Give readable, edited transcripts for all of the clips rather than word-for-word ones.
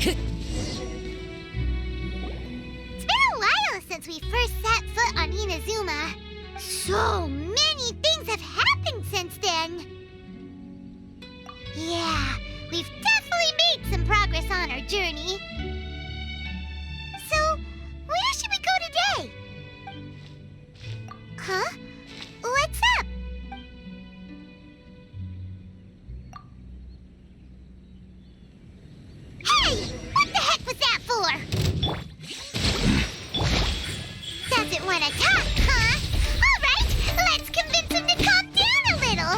It's been a while since we first set foot on Inazuma. So many things have happened since then. Yeah, we've definitely made some progress on our journey. So, where should we go today? Huh? What's up? Hey! What the heck was that for? Doesn't want to talk, huh? All right, let's convince him to calm down a little.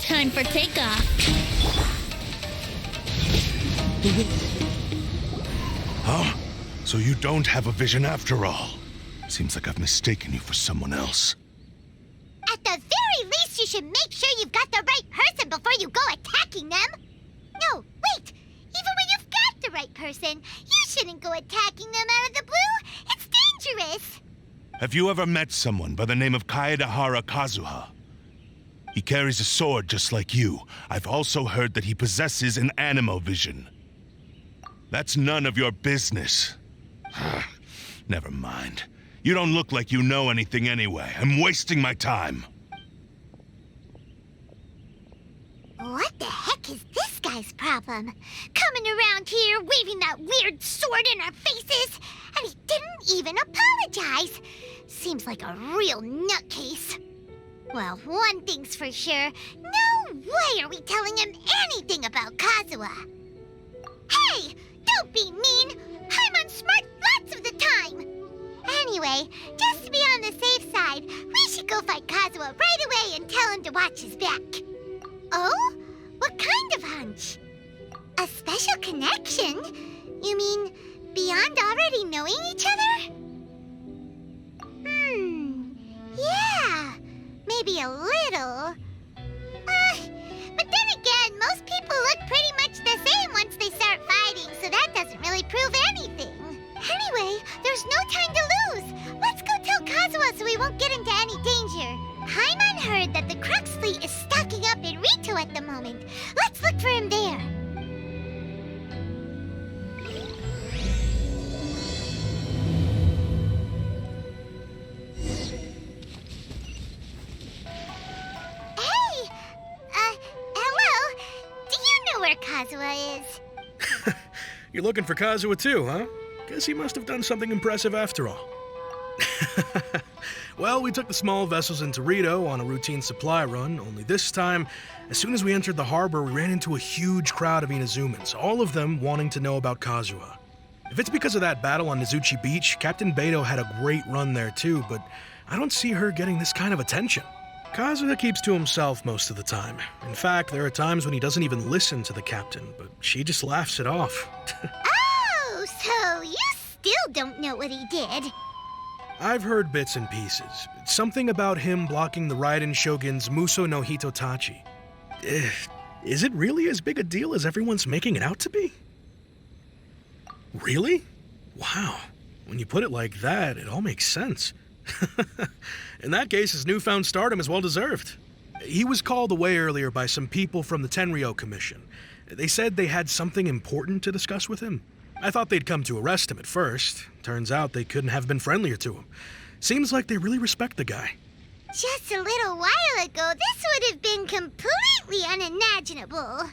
Time for takeoff. Huh? So you don't have a vision after all. Seems like I've mistaken you for someone else. At the very least, you should make sure you've got the right person before you go attacking them. No, wait. Even when you've got the right person, you shouldn't go attacking them out of the blue. It's dangerous. Have you ever met someone by the name of Kaedehara Kazuha? He carries a sword just like you. I've also heard that he possesses an animo vision. That's none of your business. Never mind. You don't look like you know anything anyway. I'm wasting my time. What the heck is this guy's problem? Coming around here, waving that weird sword in our faces, and he didn't even apologize. Seems like a real nutcase. Well, one thing's for sure. No way are we telling him anything about Kazuha. Hey! Don't be mean! I'm on smart lots of the time! Anyway, just to be on the safe side, we should go fight Kazuha right away and tell him to watch his back. Oh? What kind of hunch? A special connection? You mean beyond already knowing each other? Yeah, maybe a little. But then again, most people look pretty much the same once they start fighting, so that doesn't really prove anything. Anyway, there's no time to lose. Let's go tell Kazuha so we won't get into any danger. Paimon heard that the Crux fleet is stocking up in Rito at the moment. Let's look for him there. Hello. Do you know where Kazuha is? You're looking for Kazuha too, huh? Guess he must have done something impressive after all. Well, we took the small vessels into Rito on a routine supply run, only this time, as soon as we entered the harbor, we ran into a huge crowd of Inazumans, all of them wanting to know about Kazuha. If it's because of that battle on Nizuchi Beach, Captain Beidou had a great run there too, but I don't see her getting this kind of attention. Kazuha keeps to himself most of the time. In fact, there are times when he doesn't even listen to the captain, but she just laughs it off. Oh, so you still don't know what he did? I've heard bits and pieces. Something about him blocking the Raiden Shogun's Muso no Hitotachi. Is it really as big a deal as everyone's making it out to be? Really? Wow. When you put it like that, it all makes sense. In that case, his newfound stardom is well deserved. He was called away earlier by some people from the Tenryou Commission. They said they had something important to discuss with him. I thought they'd come to arrest him at first. Turns out they couldn't have been friendlier to him. Seems like they really respect the guy. Just a little while ago, this would have been completely unimaginable.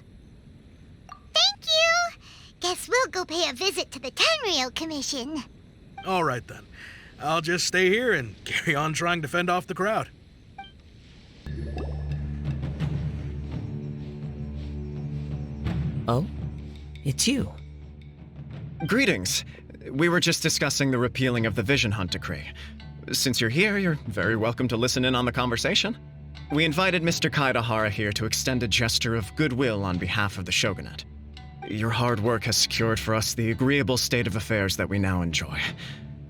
Thank you! Guess we'll go pay a visit to the Tenryou Commission. All right then. I'll just stay here and carry on trying to fend off the crowd. Oh? It's you. Greetings. We were just discussing the repealing of the Vision Hunt Decree. Since you're here, you're very welcome to listen in on the conversation. We invited Mr. Kaedehara here to extend a gesture of goodwill on behalf of the Shogunate. Your hard work has secured for us the agreeable state of affairs that we now enjoy.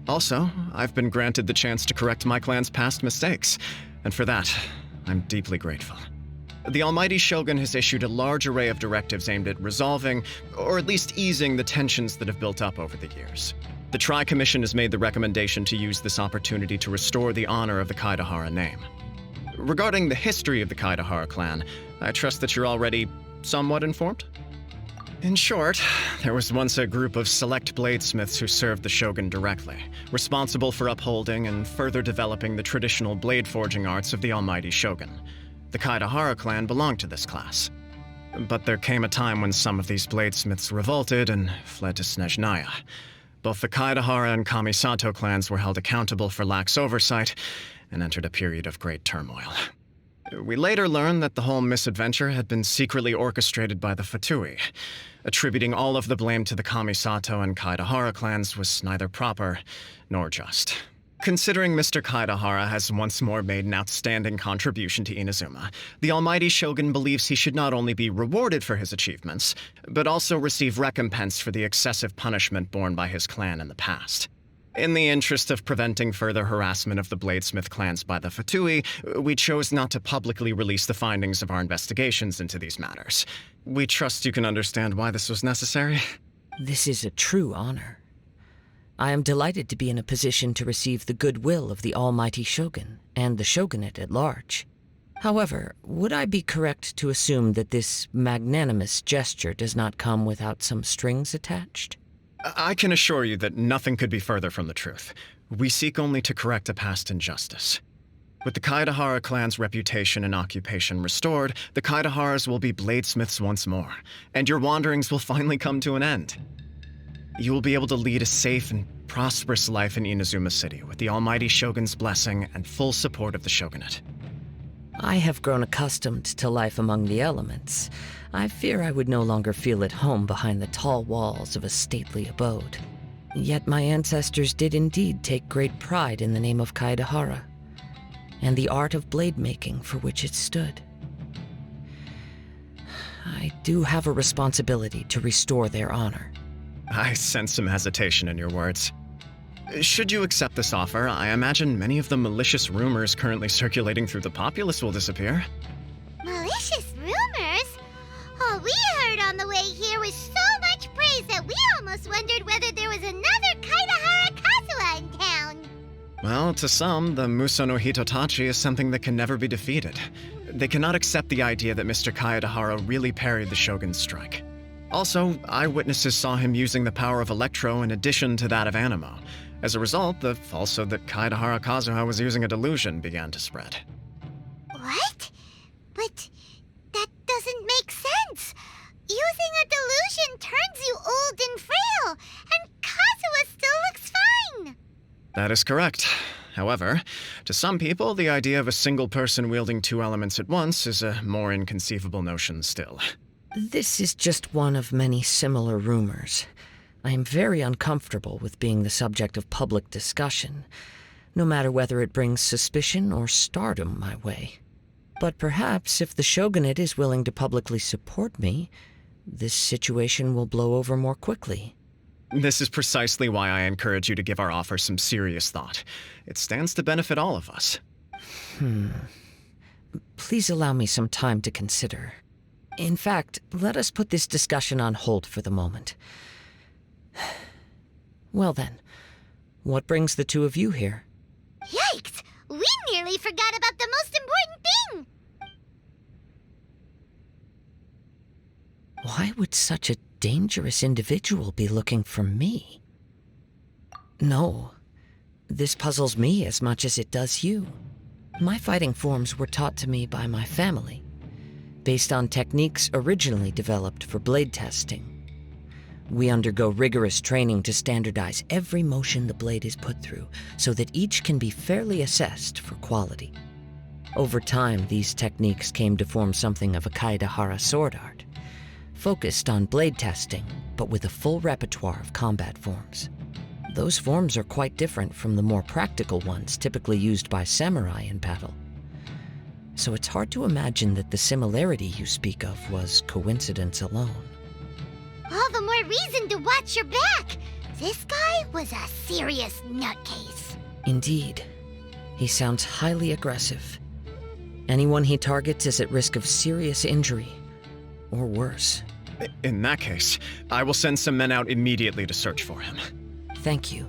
Also, I've been granted the chance to correct my clan's past mistakes, and for that, I'm deeply grateful. The Almighty Shogun has issued a large array of directives aimed at resolving, or at least easing, the tensions that have built up over the years. The Tri-Commission has made the recommendation to use this opportunity to restore the honor of the Kaedehara name. Regarding the history of the Kaedehara clan, I trust that you're already somewhat informed? In short, there was once a group of select bladesmiths who served the shogun directly, responsible for upholding and further developing the traditional blade forging arts of the almighty shogun. The Kaedehara clan belonged to this class. But there came a time when some of these bladesmiths revolted and fled to Snezhnaya. Both the Kaedehara and Kamisato clans were held accountable for lax oversight and entered a period of great turmoil. We later learned that the whole misadventure had been secretly orchestrated by the Fatui. Attributing all of the blame to the Kamisato and Kaedehara clans was neither proper nor just. Considering Mr. Kaedehara has once more made an outstanding contribution to Inazuma, the almighty shogun believes he should not only be rewarded for his achievements, but also receive recompense for the excessive punishment borne by his clan in the past. In the interest of preventing further harassment of the bladesmith clans by the Fatui, we chose not to publicly release the findings of our investigations into these matters. We trust you can understand why this was necessary. This is a true honor. I am delighted to be in a position to receive the goodwill of the almighty shogun and the shogunate at large. However, would I be correct to assume that this magnanimous gesture does not come without some strings attached? I can assure you that nothing could be further from the truth. We seek only to correct a past injustice. With the Kaedehara clan's reputation and occupation restored, the Kaedeharas will be bladesmiths once more, and your wanderings will finally come to an end. You will be able to lead a safe and prosperous life in Inazuma City with the almighty shogun's blessing and full support of the shogunate. I have grown accustomed to life among the elements. I fear I would no longer feel at home behind the tall walls of a stately abode. Yet my ancestors did indeed take great pride in the name of Kaedehara, and the art of blade making for which it stood. I do have a responsibility to restore their honor. I sense some hesitation in your words. Should you accept this offer, I imagine many of the malicious rumors currently circulating through the populace will disappear. Malicious rumors? All we heard on the way here was so much praise that we almost wondered whether there was another Kaedehara Kazuha in town. Well, to some, the Muso no Hitotachi is something that can never be defeated. They cannot accept the idea that Mr. Kaedehara really parried the shogun's strike. Also, eyewitnesses saw him using the power of Electro in addition to that of Animo. As a result, the falsehood that Kaedehara Kazuha was using a delusion began to spread. What? But that doesn't make sense. Using a delusion turns you old and frail, and Kazuha still looks fine. That is correct. However, to some people, the idea of a single person wielding two elements at once is a more inconceivable notion still. This is just one of many similar rumors. I am very uncomfortable with being the subject of public discussion, no matter whether it brings suspicion or stardom my way. But perhaps if the shogunate is willing to publicly support me, this situation will blow over more quickly. This is precisely why I encourage you to give our offer some serious thought. It stands to benefit all of us. Please allow me some time to consider. In fact, let us put this discussion on hold for the moment. Well then, what brings the two of you here? Yikes! We nearly forgot about the most important thing! Why would such a dangerous individual be looking for me? No, this puzzles me as much as it does you. My fighting forms were taught to me by my family, based on techniques originally developed for blade testing. We undergo rigorous training to standardize every motion the blade is put through, so that each can be fairly assessed for quality. Over time, these techniques came to form something of a Kaedehara sword art, focused on blade testing, but with a full repertoire of combat forms. Those forms are quite different from the more practical ones typically used by samurai in battle. So it's hard to imagine that the similarity you speak of was coincidence alone. All the more reason to watch your back! This guy was a serious nutcase. Indeed. He sounds highly aggressive. Anyone he targets is at risk of serious injury, or worse. In that case, I will send some men out immediately to search for him. Thank you.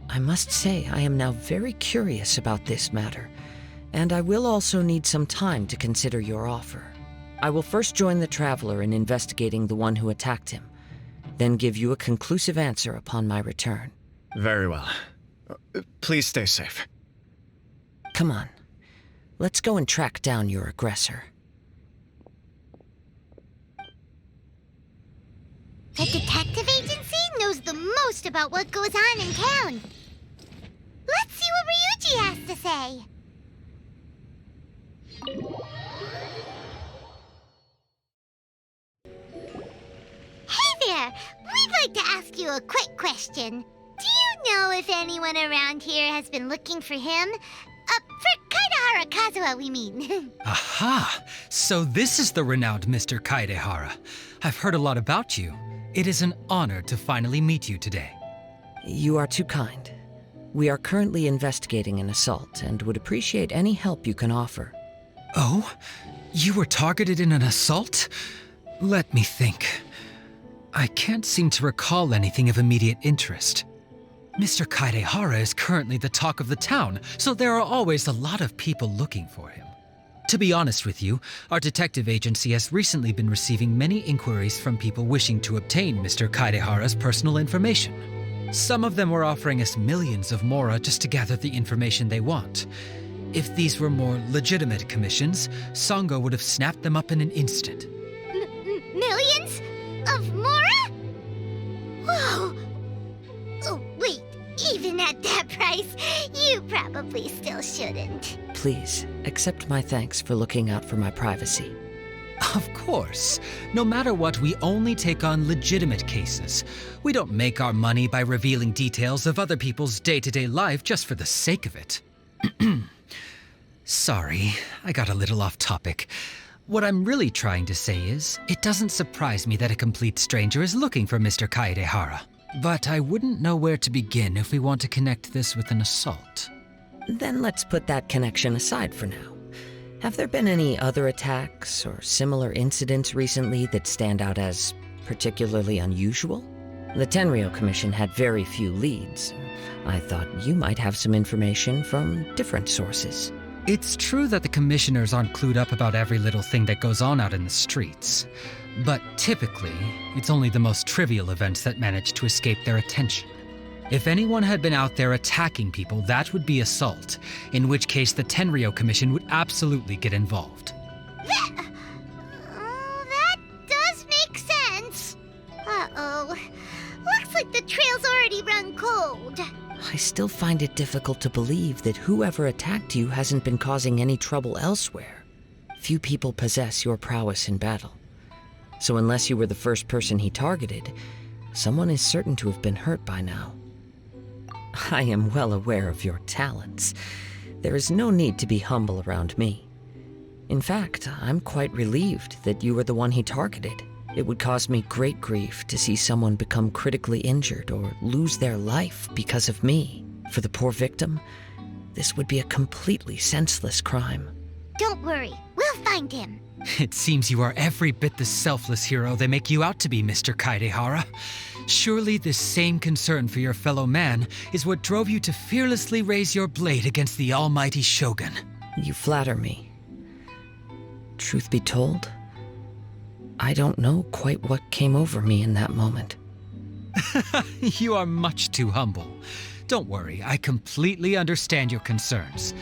I must say I am now very curious about this matter, And I will also need some time to consider your offer. I will first join the Traveler in investigating the one who attacked him, then give you a conclusive answer upon my return. Very well. Please stay safe. Come on. Let's go and track down your aggressor. The detective agency knows the most about what goes on in town. Let's see what Ryuji has to say. Hey there! We'd like to ask you a quick question. Do you know if anyone around here has been looking for him? For Kaedehara Kazuha, we mean. Aha! So this is the renowned Mr. Kaedehara. I've heard a lot about you. It is an honor to finally meet you today. You are too kind. We are currently investigating an assault and would appreciate any help you can offer. Oh? You were targeted in an assault? Let me think. I can't seem to recall anything of immediate interest. Mr. Kaedehara is currently the talk of the town, so there are always a lot of people looking for him. To be honest with you, our detective agency has recently been receiving many inquiries from people wishing to obtain Mr. Kaedehara's personal information. Some of them were offering us millions of mora just to gather the information they want. If these were more legitimate commissions, Sango would have snapped them up in an instant. Millions? Of mora? Whoa! Oh, wait. Even at that price, you probably still shouldn't. Please, accept my thanks for looking out for my privacy. Of course. No matter what, we only take on legitimate cases. We don't make our money by revealing details of other people's day-to-day life just for the sake of it. Sorry, I got a little off topic. What I'm really trying to say is, it doesn't surprise me that a complete stranger is looking for Mr. Kaedehara. But I wouldn't know where to begin if we want to connect this with an assault. Then let's put that connection aside for now. Have there been any other attacks or similar incidents recently that stand out as particularly unusual? The Tenryou Commission had very few leads. I thought you might have some information from different sources. It's true that the commissioners aren't clued up about every little thing that goes on out in the streets. But typically, it's only the most trivial events that manage to escape their attention. If anyone had been out there attacking people, that would be assault, in which case the Tenryou Commission would absolutely get involved. That does make sense. Uh-oh. Looks like the trail's already run cold. I still find it difficult to believe that whoever attacked you hasn't been causing any trouble elsewhere. Few people possess your prowess in battle. So unless you were the first person he targeted, someone is certain to have been hurt by now. I am well aware of your talents. There is no need to be humble around me. In fact, I'm quite relieved that you were the one he targeted. It would cause me great grief to see someone become critically injured or lose their life because of me. For the poor victim, this would be a completely senseless crime. Don't worry, we'll find him. It seems you are every bit the selfless hero they make you out to be, Mr. Kaedehara. Surely this same concern for your fellow man is what drove you to fearlessly raise your blade against the almighty Shogun. You flatter me. Truth be told, I don't know quite what came over me in that moment. You are much too humble. Don't worry, I completely understand your concerns.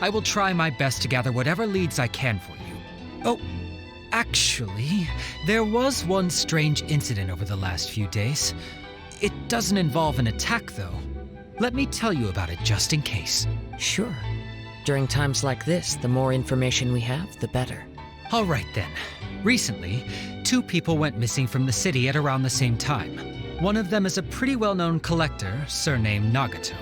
I will try my best to gather whatever leads I can for you. Oh, actually, there was one strange incident over the last few days. It doesn't involve an attack, though. Let me tell you about it just in case. Sure. During times like this, the more information we have, the better. All right then. Recently, 2 people went missing from the city at around the same time. One of them is a pretty well-known collector, surnamed Nagato.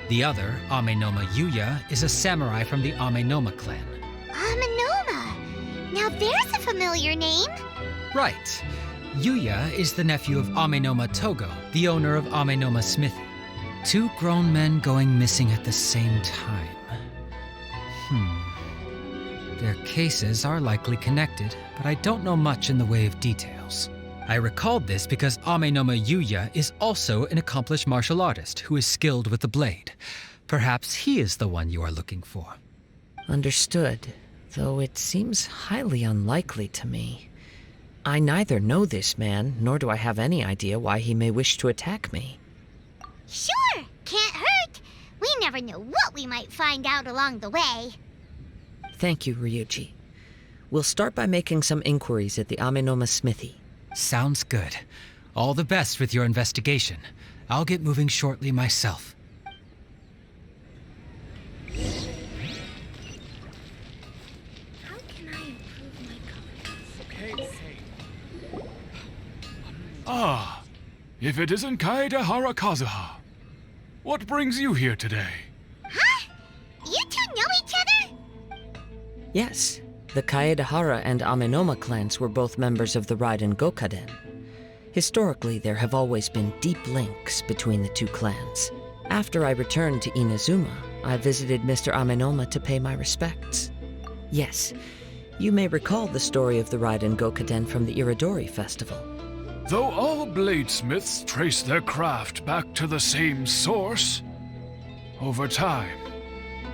The other, Amenoma Yuya, is a samurai from the Amenoma clan. Amenoma. Now there's a familiar name. Right. Yuya is the nephew of Amenoma Togo, the owner of Amenoma Smithy. 2 grown men going missing at the same time. Their cases are likely connected, but I don't know much in the way of details. I recalled this because Amenoma Yuya is also an accomplished martial artist who is skilled with the blade. Perhaps he is the one you are looking for. Understood, though it seems highly unlikely to me. I neither know this man, nor do I have any idea why he may wish to attack me. Sure, can't hurt. We never know what we might find out along the way. Thank you, Ryuji. We'll start by making some inquiries at the Amenoma smithy. Sounds good. All the best with your investigation. I'll get moving shortly myself. How can I improve my confidence? Ah, if it isn't Kaedehara Kazuha. What brings you here today? Huh? You two know each other? Yes, the Kaedehara and Amenoma clans were both members of the Raiden Gokaden. Historically, there have always been deep links between the two clans. After I returned to Inazuma, I visited Mr. Amenoma to pay my respects. Yes, you may recall the story of the Raiden Gokaden from the Iridori Festival. Though all bladesmiths trace their craft back to the same source, over time,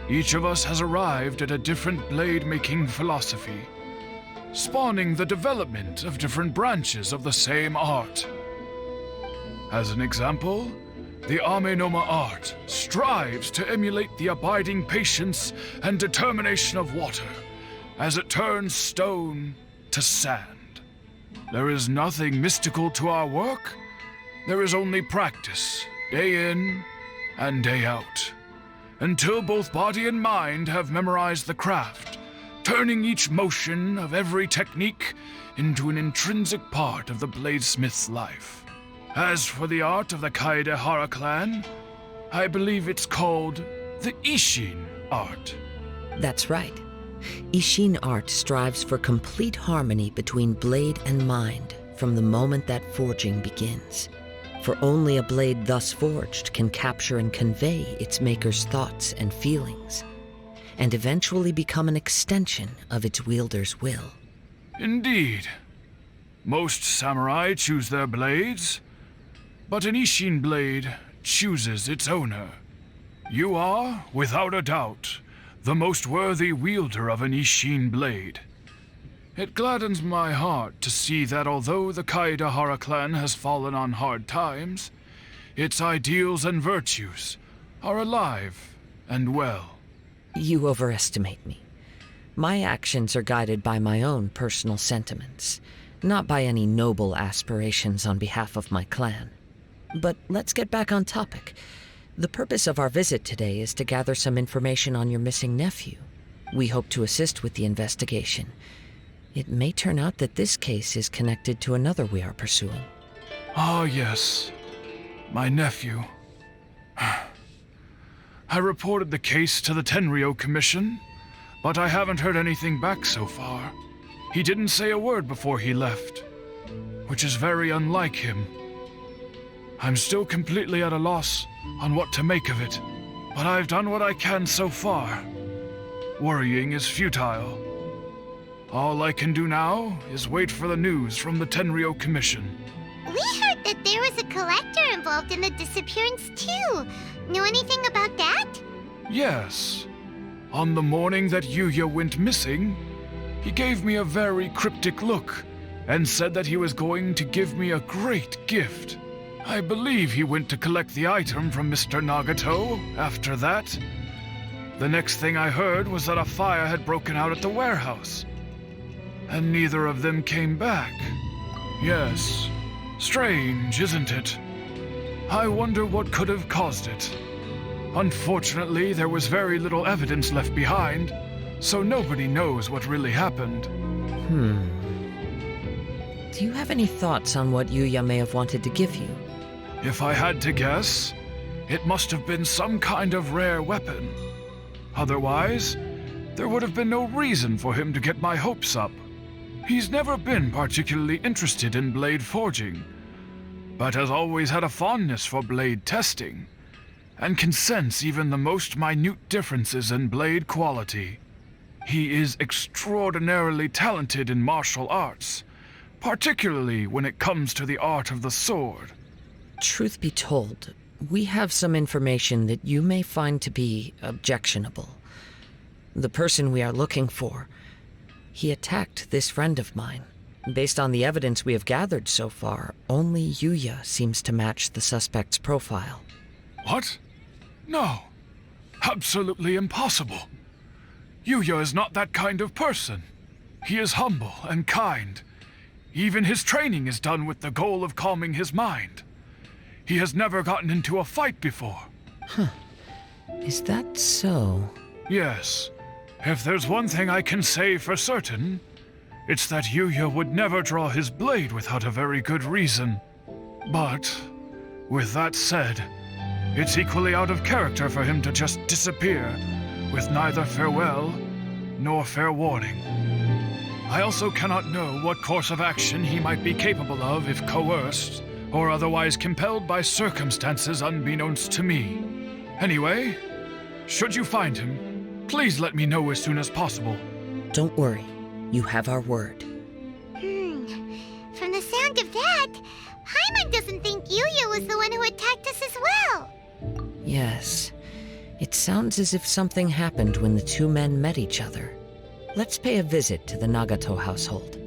each of us has arrived at a different blade-making philosophy, spawning the development of different branches of the same art. As an example, the Amenoma art strives to emulate the abiding patience and determination of water as it turns stone to sand. There is nothing mystical to our work. There is only practice, day in and day out, until both body and mind have memorized the craft, turning each motion of every technique into an intrinsic part of the bladesmith's life. As for the art of the Kaedehara clan, I believe it's called the Isshin art. That's right. Isshin art strives for complete harmony between blade and mind from the moment that forging begins. For only a blade thus forged can capture and convey its maker's thoughts and feelings, and eventually become an extension of its wielder's will. Indeed. Most samurai choose their blades, but an Isshin blade chooses its owner. You are, without a doubt, the most worthy wielder of an Isshin blade. It gladdens my heart to see that although the Kaedehara clan has fallen on hard times, its ideals and virtues are alive and well. You overestimate me. My actions are guided by my own personal sentiments, not by any noble aspirations on behalf of my clan. But let's get back on topic. The purpose of our visit today is to gather some information on your missing nephew. We hope to assist with the investigation. It may turn out that this case is connected to another we are pursuing. Ah, yes. My nephew. I reported the case to the Tenryou Commission, but I haven't heard anything back so far. He didn't say a word before he left, which is very unlike him. I'm still completely at a loss on what to make of it, but I've done what I can so far. Worrying is futile. All I can do now is wait for the news from the Tenryou Commission. We heard that there was a collector involved in the disappearance too. Know anything about that? Yes. On the morning that Yuya went missing, he gave me a very cryptic look and said that he was going to give me a great gift. I believe he went to collect the item from Mr. Nagato after that. The next thing I heard was that a fire had broken out at the warehouse, and neither of them came back. Yes, strange, isn't it? I wonder what could have caused it. Unfortunately, there was very little evidence left behind, so nobody knows what really happened. Do you have any thoughts on what Yuya may have wanted to give you? If I had to guess, it must have been some kind of rare weapon. Otherwise, there would have been no reason for him to get my hopes up. He's never been particularly interested in blade forging, but has always had a fondness for blade testing, and can sense even the most minute differences in blade quality. He is extraordinarily talented in martial arts, particularly when it comes to the art of the sword. Truth be told, we have some information that you may find to be objectionable. The person we are looking for. He attacked this friend of mine. Based on the evidence we have gathered so far, only Yuya seems to match the suspect's profile. What? No. Absolutely impossible. Yuya is not that kind of person. He is humble and kind. Even his training is done with the goal of calming his mind. He has never gotten into a fight before. Huh. Is that so? Yes. If there's one thing I can say for certain, it's that Yuya would never draw his blade without a very good reason. But, with that said, it's equally out of character for him to just disappear, with neither farewell nor fair warning. I also cannot know what course of action he might be capable of if coerced, or otherwise compelled by circumstances unbeknownst to me. Anyway, should you find him, please let me know as soon as possible. Don't worry. You have our word. From the sound of that, Paimon doesn't think Yuya was the one who attacked us as well. Yes. It sounds as if something happened when the two men met each other. Let's pay a visit to the Nagato household.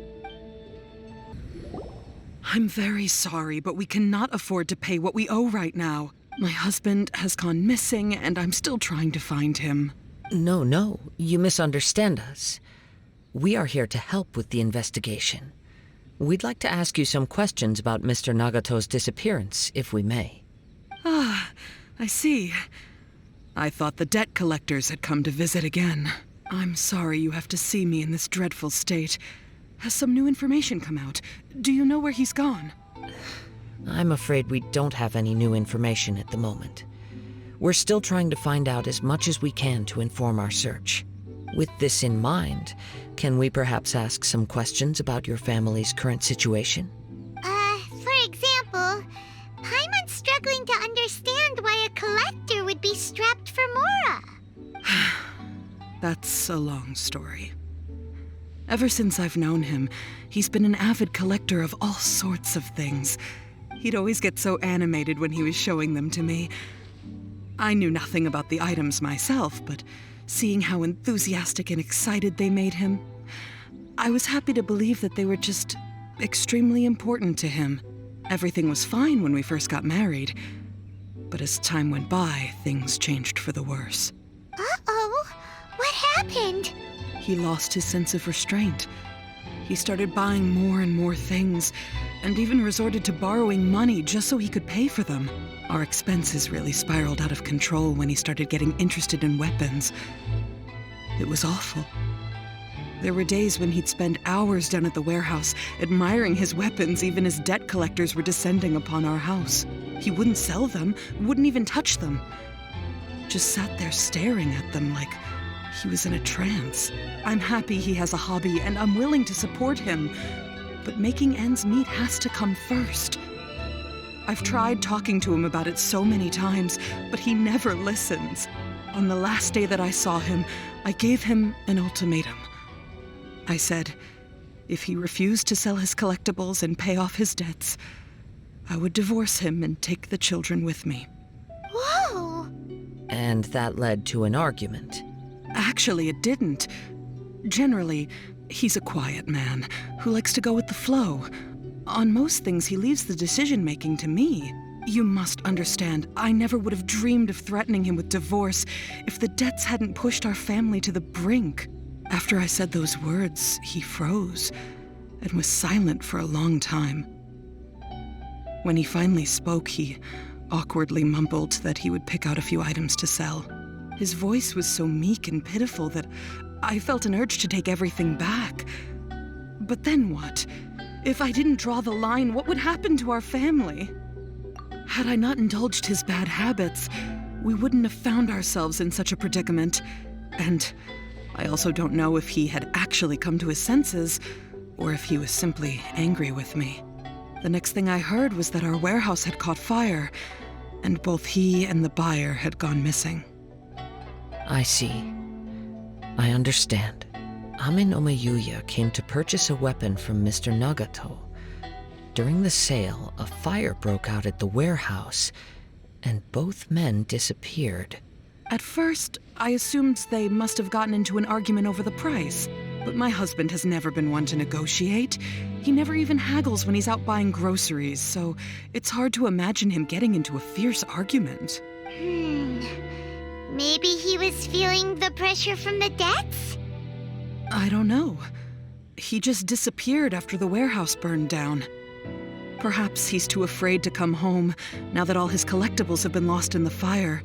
I'm very sorry, but we cannot afford to pay what we owe right now. My husband has gone missing, and I'm still trying to find him. No, you misunderstand us. We are here to help with the investigation. We'd like to ask you some questions about Mr. Nagato's disappearance, if we may. Ah, I see. I thought the debt collectors had come to visit again. I'm sorry you have to see me in this dreadful state. Has some new information come out? Do you know where he's gone? I'm afraid we don't have any new information at the moment. We're still trying to find out as much as we can to inform our search. With this in mind, can we perhaps ask some questions about your family's current situation? For example, Paimon's struggling to understand why a collector would be strapped for Mora. That's a long story. Ever since I've known him, he's been an avid collector of all sorts of things. He'd always get so animated when he was showing them to me. I knew nothing about the items myself, but seeing how enthusiastic and excited they made him, I was happy to believe that they were just extremely important to him. Everything was fine when we first got married, but as time went by, things changed for the worse. Uh-oh, what happened? He lost his sense of restraint. He started buying more and more things, and even resorted to borrowing money just so he could pay for them. Our expenses really spiraled out of control when he started getting interested in weapons. It was awful. There were days when he'd spend hours down at the warehouse, admiring his weapons even as debt collectors were descending upon our house. He wouldn't sell them, wouldn't even touch them. Just sat there staring at them like he was in a trance. I'm happy he has a hobby, and I'm willing to support him. But making ends meet has to come first. I've tried talking to him about it so many times, but he never listens. On the last day that I saw him, I gave him an ultimatum. I said, if he refused to sell his collectibles and pay off his debts, I would divorce him and take the children with me. Whoa! And that led to an argument. Actually, it didn't. Generally, he's a quiet man who likes to go with the flow. On most things, he leaves the decision-making to me. You must understand, I never would have dreamed of threatening him with divorce if the debts hadn't pushed our family to the brink. After I said those words, he froze and was silent for a long time. When he finally spoke, he awkwardly mumbled that he would pick out a few items to sell. His voice was so meek and pitiful that I felt an urge to take everything back. But then what? If I didn't draw the line, what would happen to our family? Had I not indulged his bad habits, we wouldn't have found ourselves in such a predicament. And I also don't know if he had actually come to his senses, or if he was simply angry with me. The next thing I heard was that our warehouse had caught fire, and both he and the buyer had gone missing. I see. I understand. Ame Yuya came to purchase a weapon from Mr. Nagato. During the sale, a fire broke out at the warehouse, and both men disappeared. At first, I assumed they must have gotten into an argument over the price. But my husband has never been one to negotiate. He never even haggles when he's out buying groceries, so it's hard to imagine him getting into a fierce argument. Maybe he was feeling the pressure from the debts? I don't know. He just disappeared after the warehouse burned down. Perhaps he's too afraid to come home now that all his collectibles have been lost in the fire,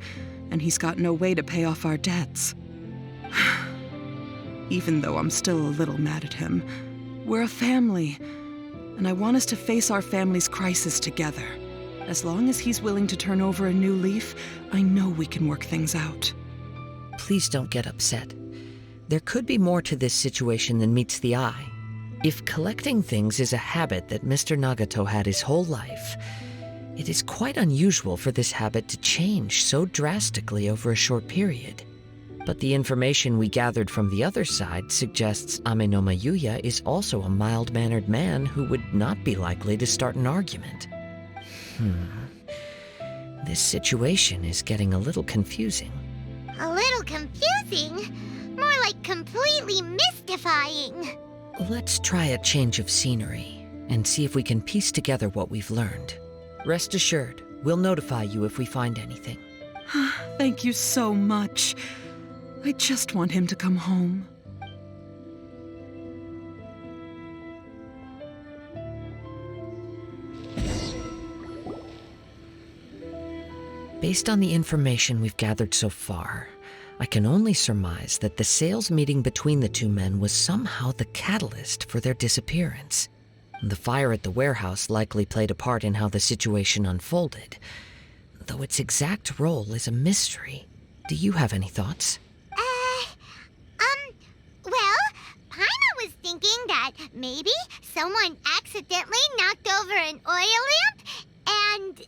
and he's got no way to pay off our debts. Even though I'm still a little mad at him, we're a family, and I want us to face our family's crisis together. As long as he's willing to turn over a new leaf, I know we can work things out. Please don't get upset. There could be more to this situation than meets the eye. If collecting things is a habit that Mr. Nagato had his whole life, it is quite unusual for this habit to change so drastically over a short period. But the information we gathered from the other side suggests Amenoma Yuya is also a mild-mannered man who would not be likely to start an argument. This situation is getting a little confusing. A little confusing? More like completely mystifying. Let's try a change of scenery and see if we can piece together what we've learned. Rest assured, we'll notify you if we find anything. Thank you so much. I just want him to come home. Based on the information we've gathered so far, I can only surmise that the sales meeting between the two men was somehow the catalyst for their disappearance. The fire at the warehouse likely played a part in how the situation unfolded, though its exact role is a mystery. Do you have any thoughts? Well, Paimon was thinking that maybe someone accidentally knocked over an oil lamp and,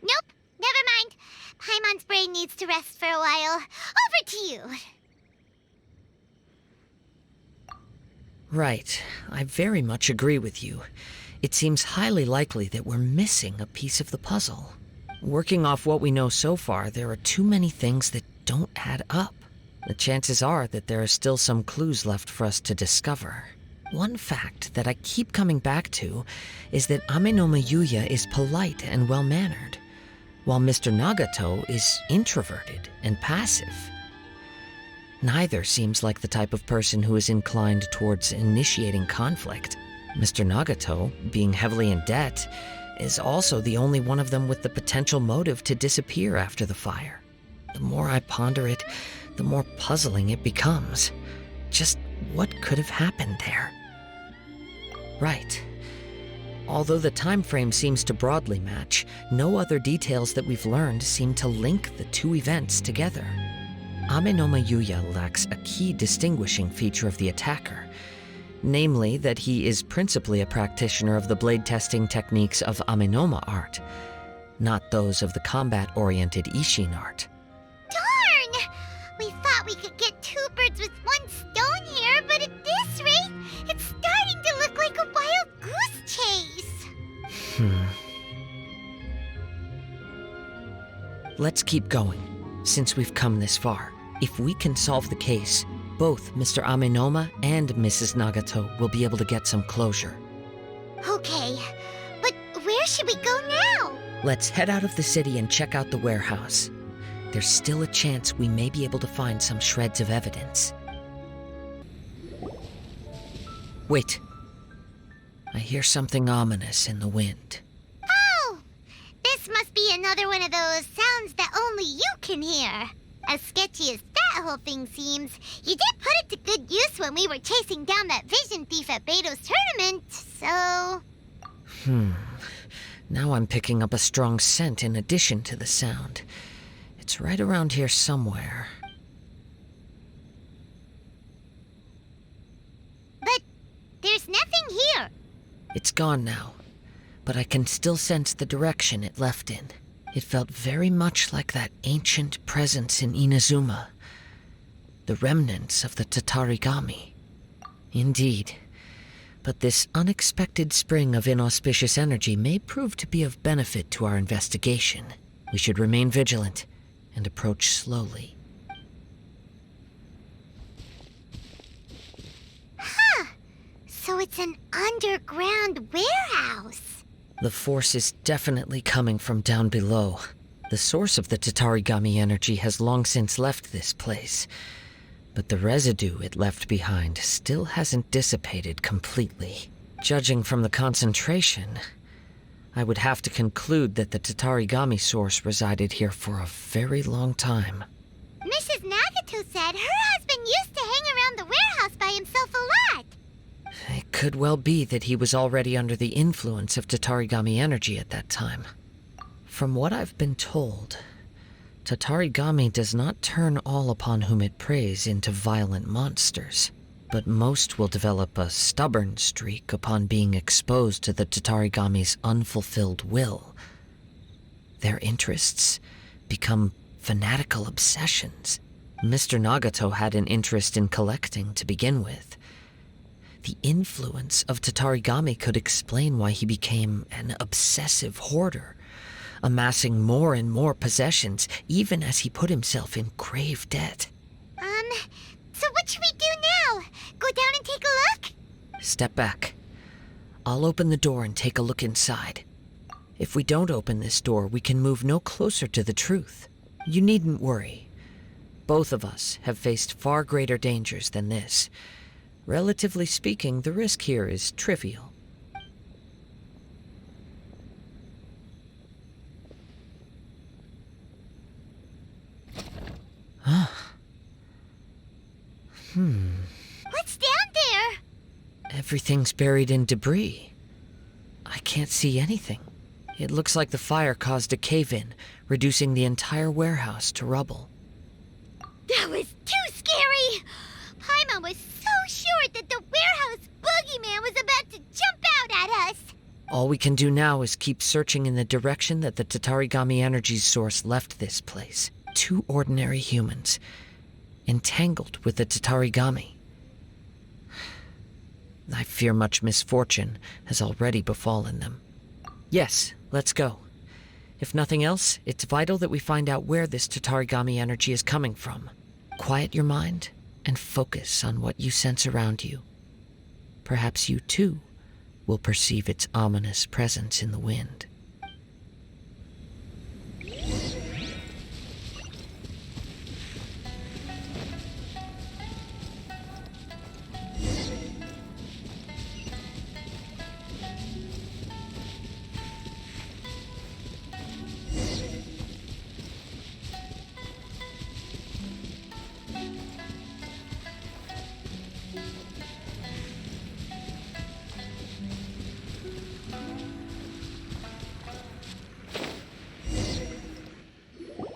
nope, never mind. Paimon's brain needs to rest for a while. Over to you. Right. I very much agree with you. It seems highly likely that we're missing a piece of the puzzle. Working off what we know so far, there are too many things that don't add up. The chances are that there are still some clues left for us to discover. One fact that I keep coming back to is that Amenoma Yuya is polite and well-mannered, while Mr. Nagato is introverted and passive. Neither seems like the type of person who is inclined towards initiating conflict. Mr. Nagato, being heavily in debt, is also the only one of them with the potential motive to disappear after the fire. The more I ponder it, the more puzzling it becomes. Just what could have happened there? Right. Although the time frame seems to broadly match, no other details that we've learned seem to link the two events together. Amenoma Yuya lacks a key distinguishing feature of the attacker, namely that he is principally a practitioner of the blade testing techniques of Amenoma art, not those of the combat-oriented Isshin art. Darn! We thought we could get two birds with one stone here, but at this rate, it's starting to look like a wild goose chase. Let's keep going, since we've come this far. If we can solve the case, both Mr. Amenoma and Mrs. Nagato will be able to get some closure. Okay, but where should we go now? Let's head out of the city and check out the warehouse. There's still a chance we may be able to find some shreds of evidence. Wait. I hear something ominous in the wind. Oh! This must be another one of those sounds that only you can hear. As sketchy as that whole thing seems, you did put it to good use when we were chasing down that vision thief at Beto's tournament, so... Now I'm picking up a strong scent in addition to the sound. It's right around here somewhere. But there's nothing here. It's gone now, but I can still sense the direction it left in. It felt very much like that ancient presence in Inazuma, the remnants of the Tatarigami. Indeed, but this unexpected spring of inauspicious energy may prove to be of benefit to our investigation. We should remain vigilant and approach slowly. Huh. So it's an underground warehouse. The force is definitely coming from down below. The source of the Tatarigami energy has long since left this place, but the residue it left behind still hasn't dissipated completely. Judging from the concentration, I would have to conclude that the Tatarigami source resided here for a very long time. Mrs. Nagato said her husband used to hang around the warehouse by himself a lot. It could well be that he was already under the influence of Tatarigami energy at that time. From what I've been told, Tatarigami does not turn all upon whom it preys into violent monsters, but most will develop a stubborn streak upon being exposed to the Tatarigami's unfulfilled will. Their interests become fanatical obsessions. Mr. Nagato had an interest in collecting to begin with. The influence of Tatarigami could explain why he became an obsessive hoarder, amassing more and more possessions, even as he put himself in grave debt. So what should we do now? Go down and take a look? Step back. I'll open the door and take a look inside. If we don't open this door, we can move no closer to the truth. You needn't worry. Both of us have faced far greater dangers than this. Relatively speaking, the risk here is trivial. What's down there? Everything's buried in debris. I can't see anything. It looks like the fire caused a cave-in, reducing the entire warehouse to rubble. That was too scary! Paimon was so sure that the warehouse boogeyman was about to jump out at us! All we can do now is keep searching in the direction that the Tatarigami energy source left this place. 2 ordinary humans, entangled with the Tatarigami. I fear much misfortune has already befallen them. Yes, let's go. If nothing else, it's vital that we find out where this Tatarigami energy is coming from. Quiet your mind and focus on what you sense around you. Perhaps you too will perceive its ominous presence in the wind.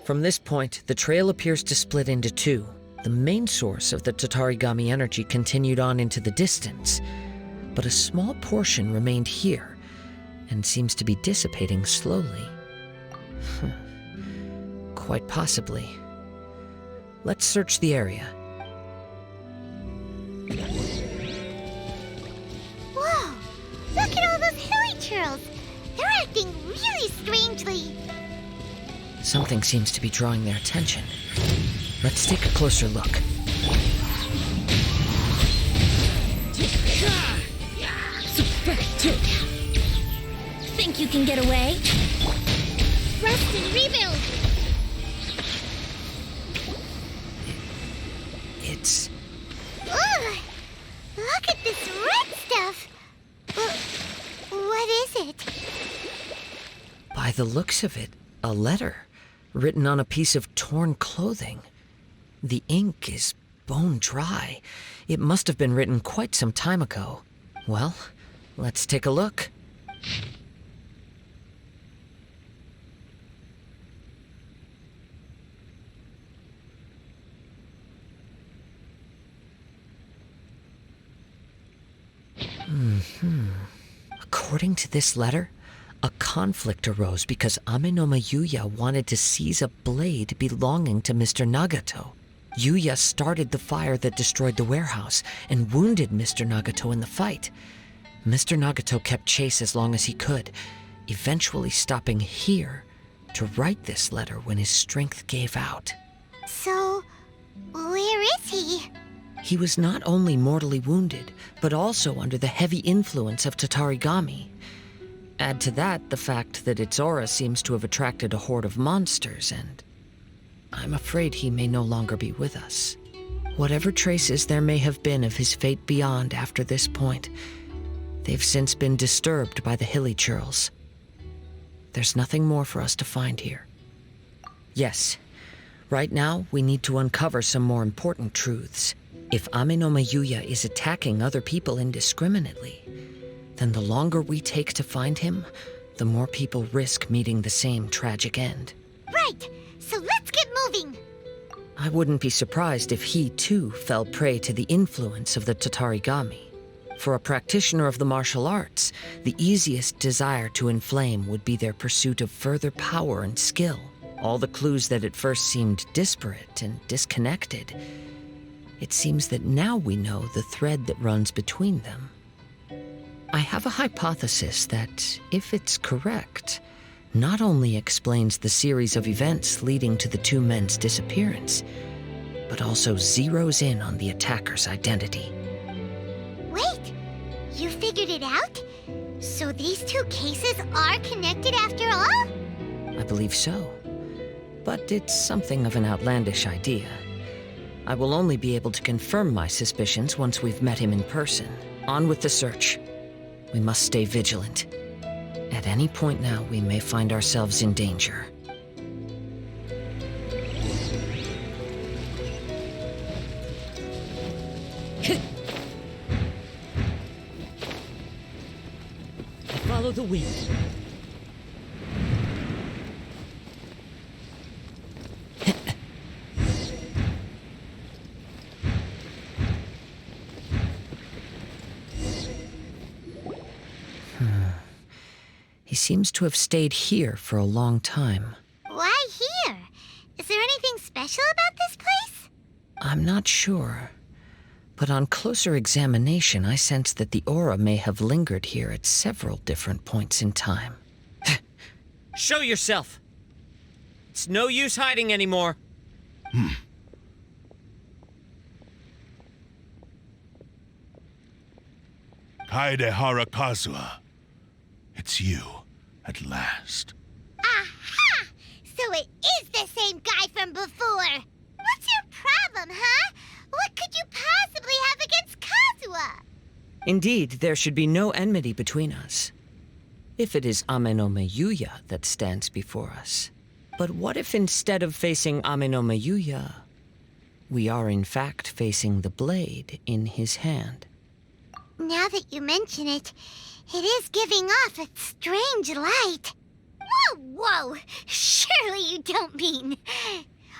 From this point, the trail appears to split into 2. The main source of the Tatarigami energy continued on into the distance, but a small portion remained here and seems to be dissipating slowly. Quite possibly. Let's search the area. Whoa! Look at all those hilly churls! They're acting really strangely. Something seems to be drawing their attention. Let's take a closer look. Think you can get away? Rest and rebuild! It's... Ugh! Look at this red stuff! What is it? By the looks of it, a letter written on a piece of torn clothing. The ink is bone dry. It must have been written quite some time ago. Well, let's take a look. According to this letter, a conflict arose because Amenoma Yuya wanted to seize a blade belonging to Mr. Nagato. Yuya started the fire that destroyed the warehouse and wounded Mr. Nagato in the fight. Mr. Nagato kept chase as long as he could, eventually stopping here to write this letter when his strength gave out. So, where is he? He was not only mortally wounded, but also under the heavy influence of Tatarigami. Add to that the fact that its aura seems to have attracted a horde of monsters, and I'm afraid he may no longer be with us. Whatever traces there may have been of his fate beyond after this point, they've since been disturbed by the hilly churls. There's nothing more for us to find here. Yes, right now we need to uncover some more important truths. If Ame no Mayuya is attacking other people indiscriminately, then the longer we take to find him, the more people risk meeting the same tragic end. Right, so let's get moving. I wouldn't be surprised if he, too, fell prey to the influence of the Tatarigami. For a practitioner of the martial arts, the easiest desire to inflame would be their pursuit of further power and skill. All the clues that at first seemed disparate and disconnected, it seems that now we know the thread that runs between them. I have a hypothesis that, if it's correct, not only explains the series of events leading to the two men's disappearance, but also zeroes in on the attacker's identity. Wait, you figured it out? So these two cases are connected after all? I believe so. But it's something of an outlandish idea. I will only be able to confirm my suspicions once we've met him in person. On with the search. We must stay vigilant. At any point now, we may find ourselves in danger. Follow the wind. He seems to have stayed here for a long time. Why here? Is there anything special about this place? I'm not sure. But on closer examination, I sense that the aura may have lingered here at several different points in time. Show yourself! It's no use hiding anymore. Kaedehara Kazuha. It's you, at last. Aha! So it is the same guy from before. What's your problem, huh? What could you possibly have against Kazuha? Indeed, there should be no enmity between us. If it is Ame no Mayuya that stands before us. But what if instead of facing Ame no Mayuya, we are in fact facing the blade in his hand? Now that you mention it, it is giving off a strange light. Whoa! Surely you don't mean...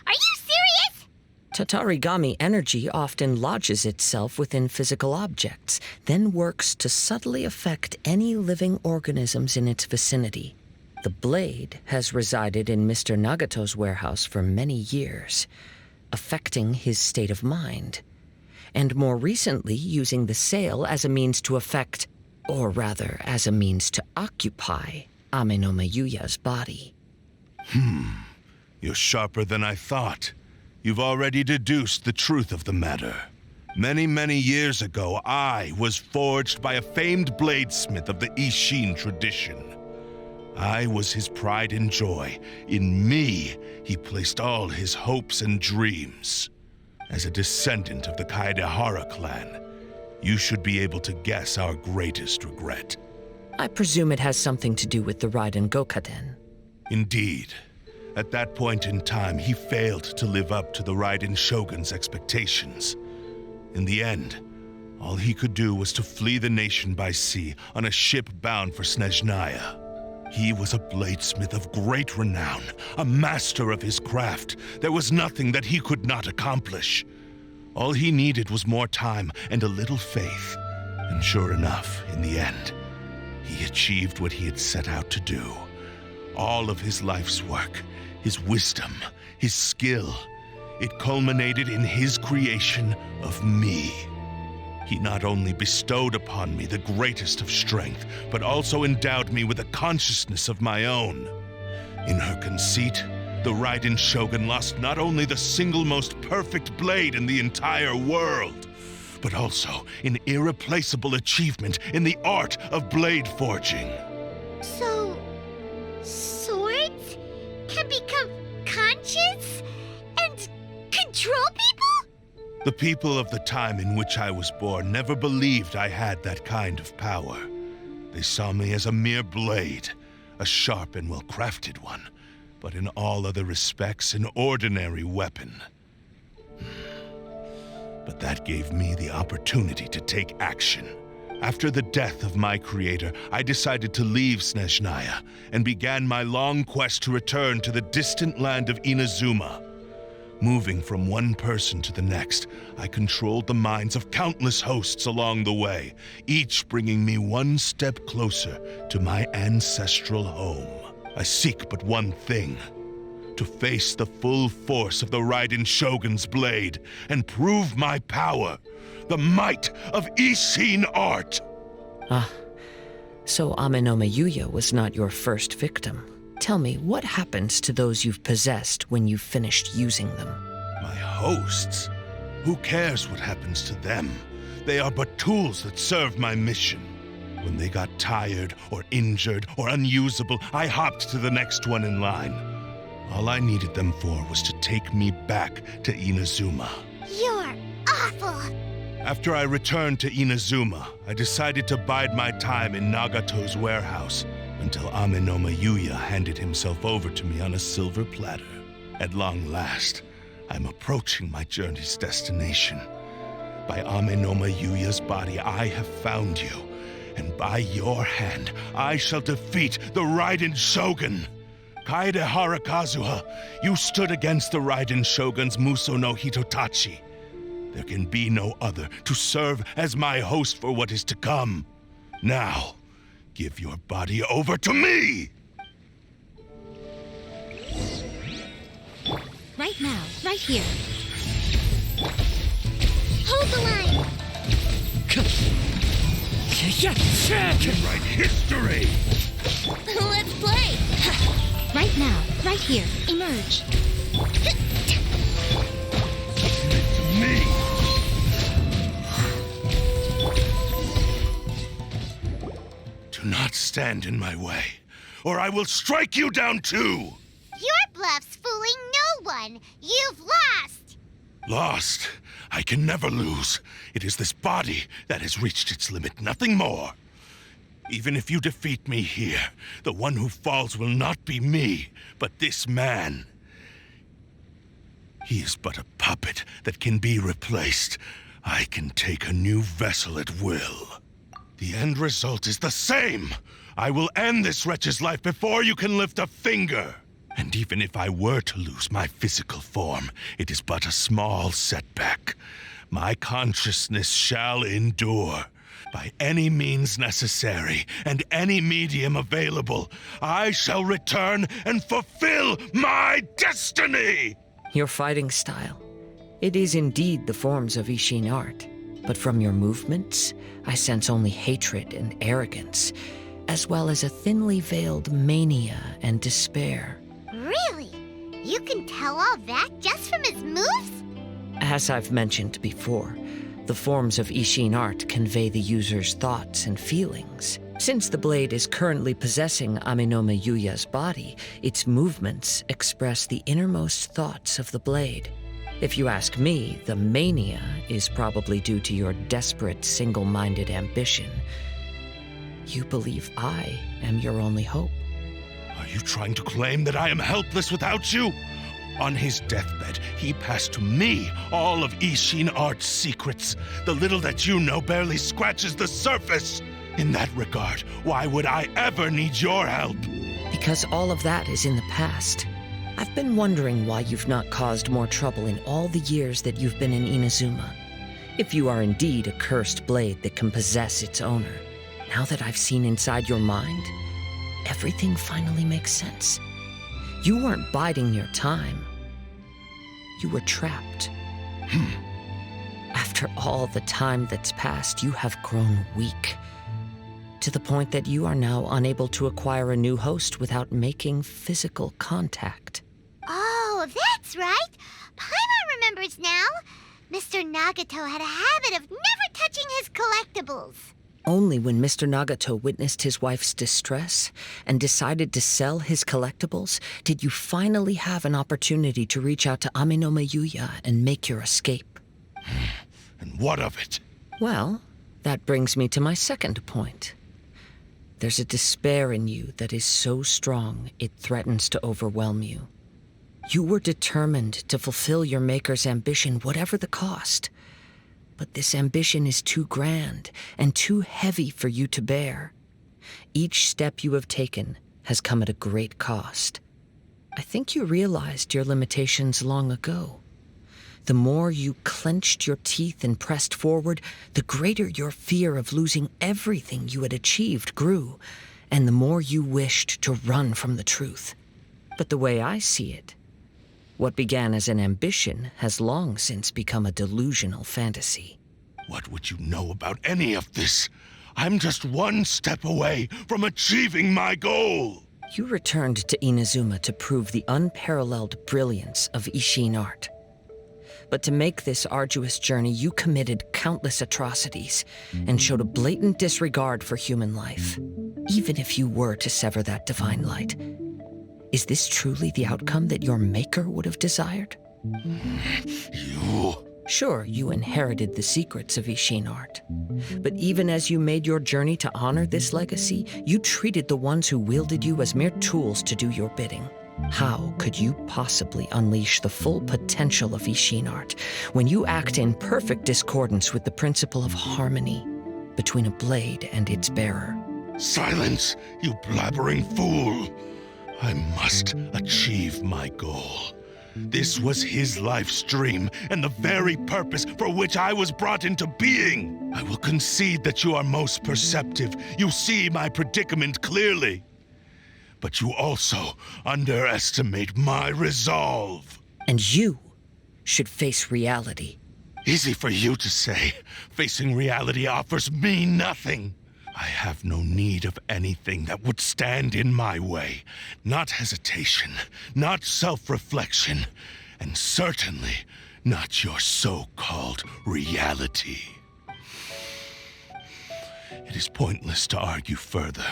Are you serious? Tatarigami energy often lodges itself within physical objects, then works to subtly affect any living organisms in its vicinity. The blade has resided in Mr. Nagato's warehouse for many years, affecting his state of mind, and more recently using the sale as a means to affect, or rather as a means to occupy, Ame no Mayuya's body. You're sharper than I thought. You've already deduced the truth of the matter. Many, many years ago, I was forged by a famed bladesmith of the Isshin tradition. I was his pride and joy. In me, he placed all his hopes and dreams. As a descendant of the Kaedehara clan, you should be able to guess our greatest regret. I presume it has something to do with the Raiden Gokaden. Indeed. At that point in time, he failed to live up to the Raiden Shogun's expectations. In the end, all he could do was to flee the nation by sea on a ship bound for Snezhnaya. He was a bladesmith of great renown, a master of his craft. There was nothing that he could not accomplish. All he needed was more time and a little faith. And sure enough, in the end, he achieved what he had set out to do. All of his life's work, his wisdom, his skill, it culminated in his creation of me. He not only bestowed upon me the greatest of strength, but also endowed me with a consciousness of my own. In her conceit, the Raiden Shogun lost not only the single most perfect blade in the entire world, but also an irreplaceable achievement in the art of blade forging. So, swords can become conscious and control people? The people of the time in which I was born never believed I had that kind of power. They saw me as a mere blade, a sharp and well-crafted one, but in all other respects an ordinary weapon. But that gave me the opportunity to take action. After the death of my creator, I decided to leave Snezhnaya and began my long quest to return to the distant land of Inazuma. Moving from one person to the next, I controlled the minds of countless hosts along the way, each bringing me one step closer to my ancestral home. I seek but one thing: to face the full force of the Raiden Shogun's blade and prove my power, the might of Isshin art. Ah, so Amenoma Yuya was not your first victim. Tell me, what happens to those you've possessed when you've finished using them? My hosts? Who cares what happens to them? They are but tools that serve my mission. When they got tired or injured or unusable, I hopped to the next one in line. All I needed them for was to take me back to Inazuma. You're awful! After I returned to Inazuma, I decided to bide my time in Nagato's warehouse until Amenoma Yuya handed himself over to me on a silver platter. At long last, I'm approaching my journey's destination. By Amenoma Yuya's body, I have found you, and by your hand, I shall defeat the Raiden Shogun. Kaedehara Kazuha, you stood against the Raiden Shogun's Muso no Hitotachi. There can be no other to serve as my host for what is to come. Now, give your body over to me! Right now, right here. Hold the line! Write history! Let's play! Right now, right here. Emerge. Me! Do not stand in my way, or I will strike you down too! Your bluff's fooling no one! You've lost! Lost? I can never lose. It is this body that has reached its limit, nothing more. Even if you defeat me here, the one who falls will not be me, but this man. He is but a puppet that can be replaced. I can take a new vessel at will. The end result is the same. I will end this wretch's life before you can lift a finger. And even if I were to lose my physical form, it is but a small setback. My consciousness shall endure. By any means necessary, and any medium available, I shall return and fulfill my destiny! Your fighting style. It is indeed the forms of Isshin art, but from your movements, I sense only hatred and arrogance, as well as a thinly veiled mania and despair. Really? You can tell all that just from his moves? As I've mentioned before, the forms of Isshin art convey the user's thoughts and feelings. Since the blade is currently possessing Amenoma Yuya's body, its movements express the innermost thoughts of the blade. If you ask me, the mania is probably due to your desperate, single-minded ambition. You believe I am your only hope. Are you trying to claim that I am helpless without you? On his deathbed, he passed to me all of Isshin art's secrets. The little that you know barely scratches the surface. In that regard, why would I ever need your help? Because all of that is in the past. I've been wondering why you've not caused more trouble in all the years that you've been in Inazuma. If you are indeed a cursed blade that can possess its owner, now that I've seen inside your mind, everything finally makes sense. You weren't biding your time. You were trapped. After all the time that's passed, you have grown weak. to the point that you are now unable to acquire a new host without making physical contact. Oh, that's right. Paimon remembers now. Mr. Nagato had a habit of never touching his collectibles. Only when Mr. Nagato witnessed his wife's distress and decided to sell his collectibles did you finally have an opportunity to reach out to Ame-no-me Yuya and make your escape. And what of it? Well, that brings me to my second point. There's a despair in you that is so strong it threatens to overwhelm you. You were determined to fulfill your maker's ambition, whatever the cost. But this ambition is too grand and too heavy for you to bear. Each step you have taken has come at a great cost. I think you realized your limitations long ago. The more you clenched your teeth and pressed forward, the greater your fear of losing everything you had achieved grew, and the more you wished to run from the truth. But the way I see it, what began as an ambition has long since become a delusional fantasy. What would you know about any of this? I'm just one step away from achieving my goal! You returned to Inazuma to prove the unparalleled brilliance of Isshin art. But to make this arduous journey, you committed countless atrocities and showed a blatant disregard for human life, even if you were to sever that divine light. Is this truly the outcome that your maker would have desired? You... Sure, you inherited the secrets of Isshin art. But even as you made your journey to honor this legacy, you treated the ones who wielded you as mere tools to do your bidding. How could you possibly unleash the full potential of Isshin art when you act in perfect discordance with the principle of harmony between a blade and its bearer? Silence, you blabbering fool! I must achieve my goal. This was his life's dream, and the very purpose for which I was brought into being. I will concede that you are most perceptive. You see my predicament clearly. But you also underestimate my resolve. And you should face reality. Easy for you to say. Facing reality offers me nothing. I have no need of anything that would stand in my way. Not hesitation, not self-reflection, and certainly not your so-called reality. It is pointless to argue further,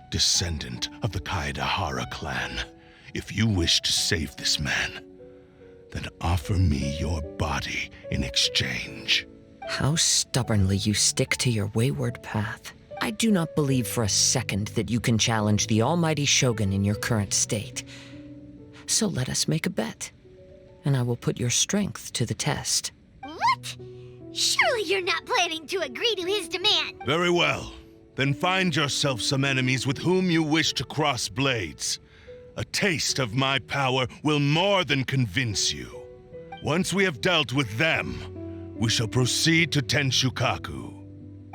descendant of the Kaedehara clan. If you wish to save this man, then offer me your body in exchange. How stubbornly you stick to your wayward path. I do not believe for a second that you can challenge the almighty Shogun in your current state. So let us make a bet, and I will put your strength to the test. What? Surely you're not planning to agree to his demand. Very well. Then find yourself some enemies with whom you wish to cross blades. A taste of my power will more than convince you. Once we have dealt with them, we shall proceed to Tenshukaku.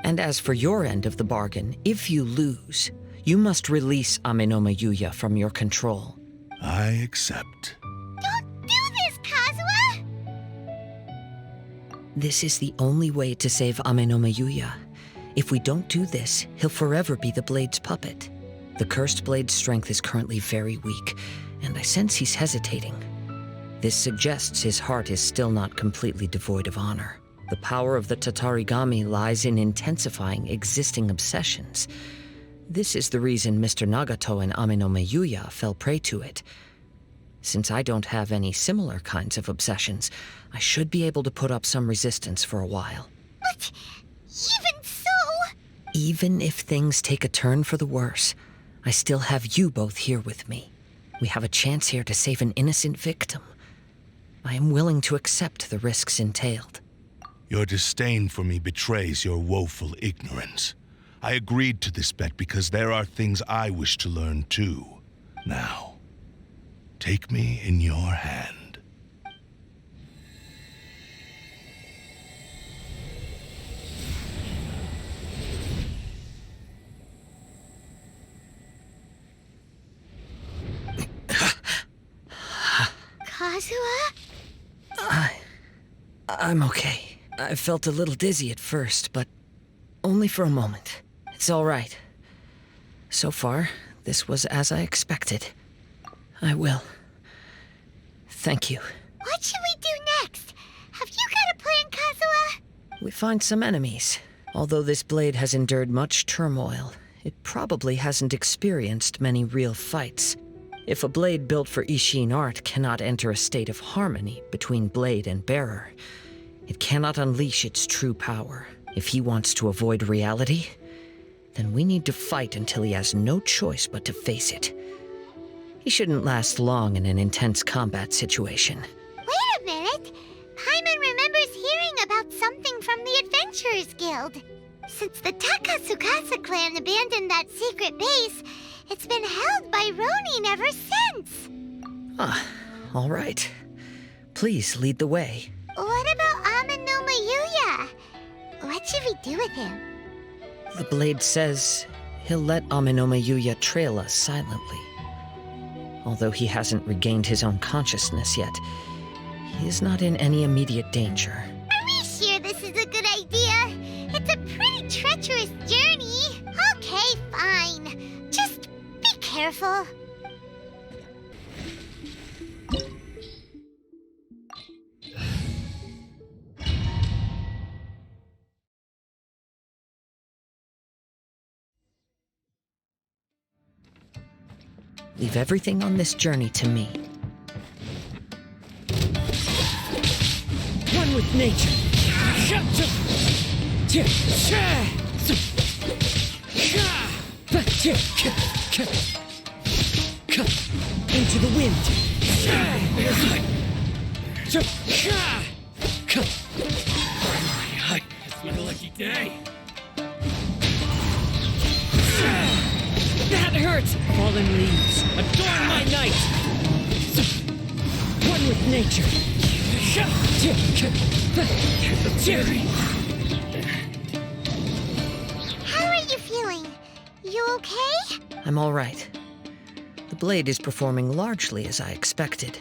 And as for your end of the bargain, if you lose, you must release Ame-no-me Yuya from your control. I accept. Don't do this, Kazuha! This is the only way to save Ame-no-me Yuya. If we don't do this, he'll forever be the Blade's puppet. The cursed Blade's strength is currently very weak, and I sense he's hesitating. This suggests his heart is still not completely devoid of honor. The power of the Tatarigami lies in intensifying existing obsessions. This is the reason Mr. Nagato and Ame-no-me Yuya fell prey to it. Since I don't have any similar kinds of obsessions, I should be able to put up some resistance for a while. But even so... Even if things take a turn for the worse, I still have you both here with me. We have a chance here to save an innocent victim. I am willing to accept the risks entailed. Your disdain for me betrays your woeful ignorance. I agreed to this bet because there are things I wish to learn too. Now, take me in your hand. Kazuha? I'm okay. I felt a little dizzy at first, but only for a moment. It's all right. So far, this was as I expected. I will. Thank you. What should we do next? Have you got a plan, Kazuha? We find some enemies. Although this blade has endured much turmoil, it probably hasn't experienced many real fights. If a blade built for Isshin art cannot enter a state of harmony between blade and bearer, it cannot unleash its true power. If he wants to avoid reality, then we need to fight until he has no choice but to face it. He shouldn't last long in an intense combat situation. Wait a minute! Paimon remembers hearing about something from the Adventurers Guild. Since the Takatsukasa clan abandoned that secret base, it's been held by Ronin ever since. Ah, all right. Please lead the way. What about Amano Mayuya? What should we do with him? The blade says he'll let Amenoma Yuya trail us silently. Although he hasn't regained his own consciousness yet, he is not in any immediate danger. Are we sure this is a good idea? It's a pretty treacherous journey. Okay, fine. Just be careful. Leave everything on this journey to me. One with nature. Into the wind. It's been a lucky day. That hurts! Fallen leaves, adorn my night! One with nature. How are you feeling? You okay? I'm all right. The blade is performing largely as I expected.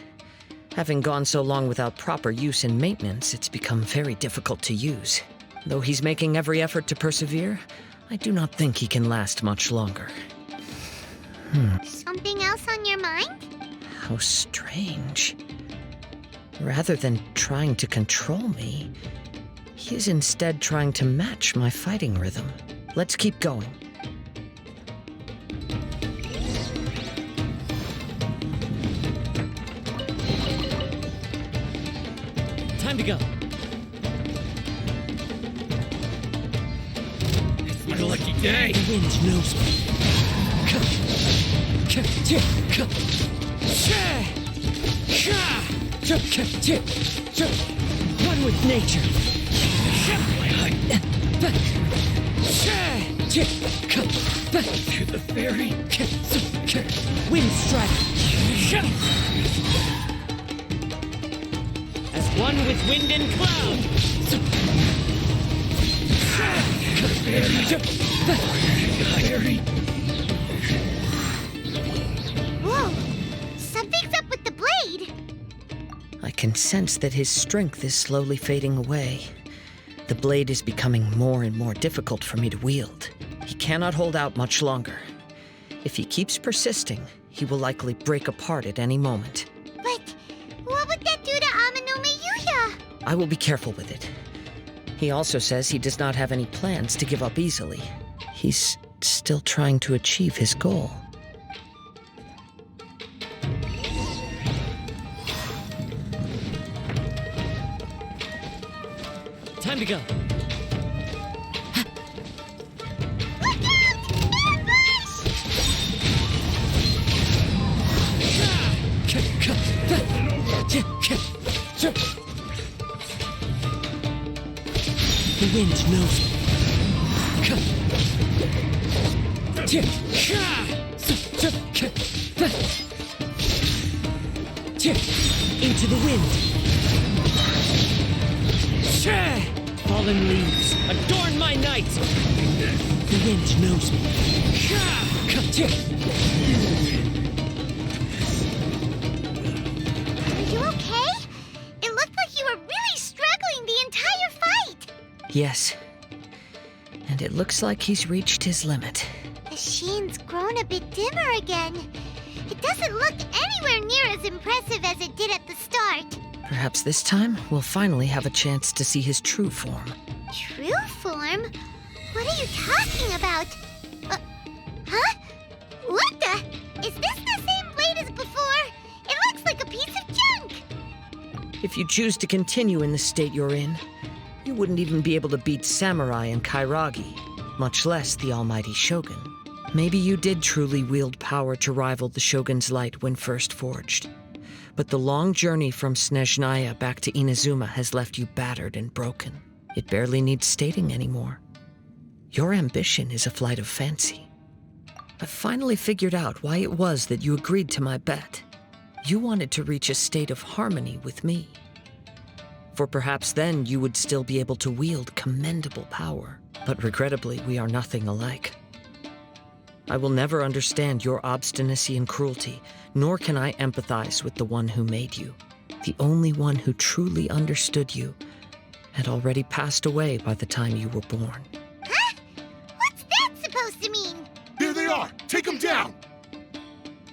Having gone so long without proper use and maintenance, it's become very difficult to use. Though he's making every effort to persevere, I do not think he can last much longer. Something else on your mind? How strange. Rather than trying to control me, he is instead trying to match my fighting rhythm. Let's keep going. Time to go. It's been a lucky day. The wind knows me. One with nature. To the ferry. Wind strike. As one with wind and cloud. Ferry. Whoa! Something's up with the blade! I can sense that his strength is slowly fading away. The blade is becoming more and more difficult for me to wield. He cannot hold out much longer. If he keeps persisting, he will likely break apart at any moment. But what would that do to Amano Mayuya? I will be careful with it. He also says he does not have any plans to give up easily. He's still trying to achieve his goal. Time to go. Look out! Ambush! The wind knows me. Into the wind. Fallen leaves, adorn my night. The wind knows me. Are you okay? It looked like you were really struggling the entire fight! Yes. And it looks like he's reached his limit. Is she scene's grown a bit dimmer again. It doesn't look anywhere near as impressive as it did at the start. Perhaps this time we'll finally have a chance to see his true form. True form? What are you talking about? Huh? What the? Is this the same blade as before? It looks like a piece of junk! If you choose to continue in the state you're in, you wouldn't even be able to beat Samurai and Kairagi, much less the almighty Shogun. Maybe you did truly wield power to rival the Shogun's light when first forged. But the long journey from Snezhnaya back to Inazuma has left you battered and broken. It barely needs stating anymore. Your ambition is a flight of fancy. I've finally figured out why it was that you agreed to my bet. You wanted to reach a state of harmony with me. For perhaps then you would still be able to wield commendable power. But regrettably, we are nothing alike. I will never understand your obstinacy and cruelty, nor can I empathize with the one who made you. The only one who truly understood you had already passed away by the time you were born. Huh? What's that supposed to mean? Here they are! Take them down!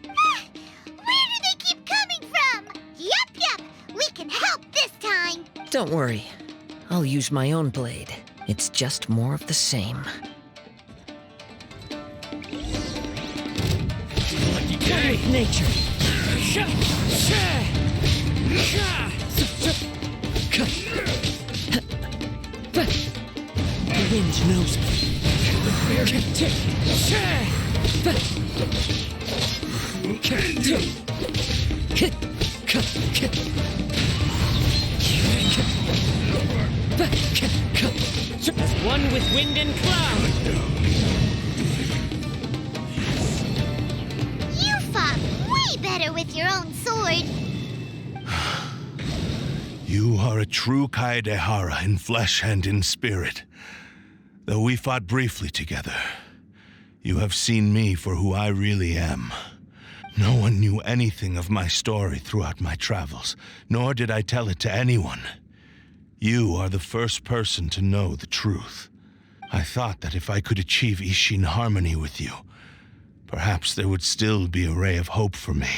Where do they keep coming from? Yup, we can help this time. Don't worry. I'll use my own blade. It's just more of the same. Lucky day. Nature. The wind knows me. As one with wind and cloud. You fought way better with your own sword. You are a true Kaedehara in flesh and in spirit. Though we fought briefly together, you have seen me for who I really am. No one knew anything of my story throughout my travels, nor did I tell it to anyone. You are the first person to know the truth. I thought that if I could achieve Isshin harmony with you, perhaps there would still be a ray of hope for me.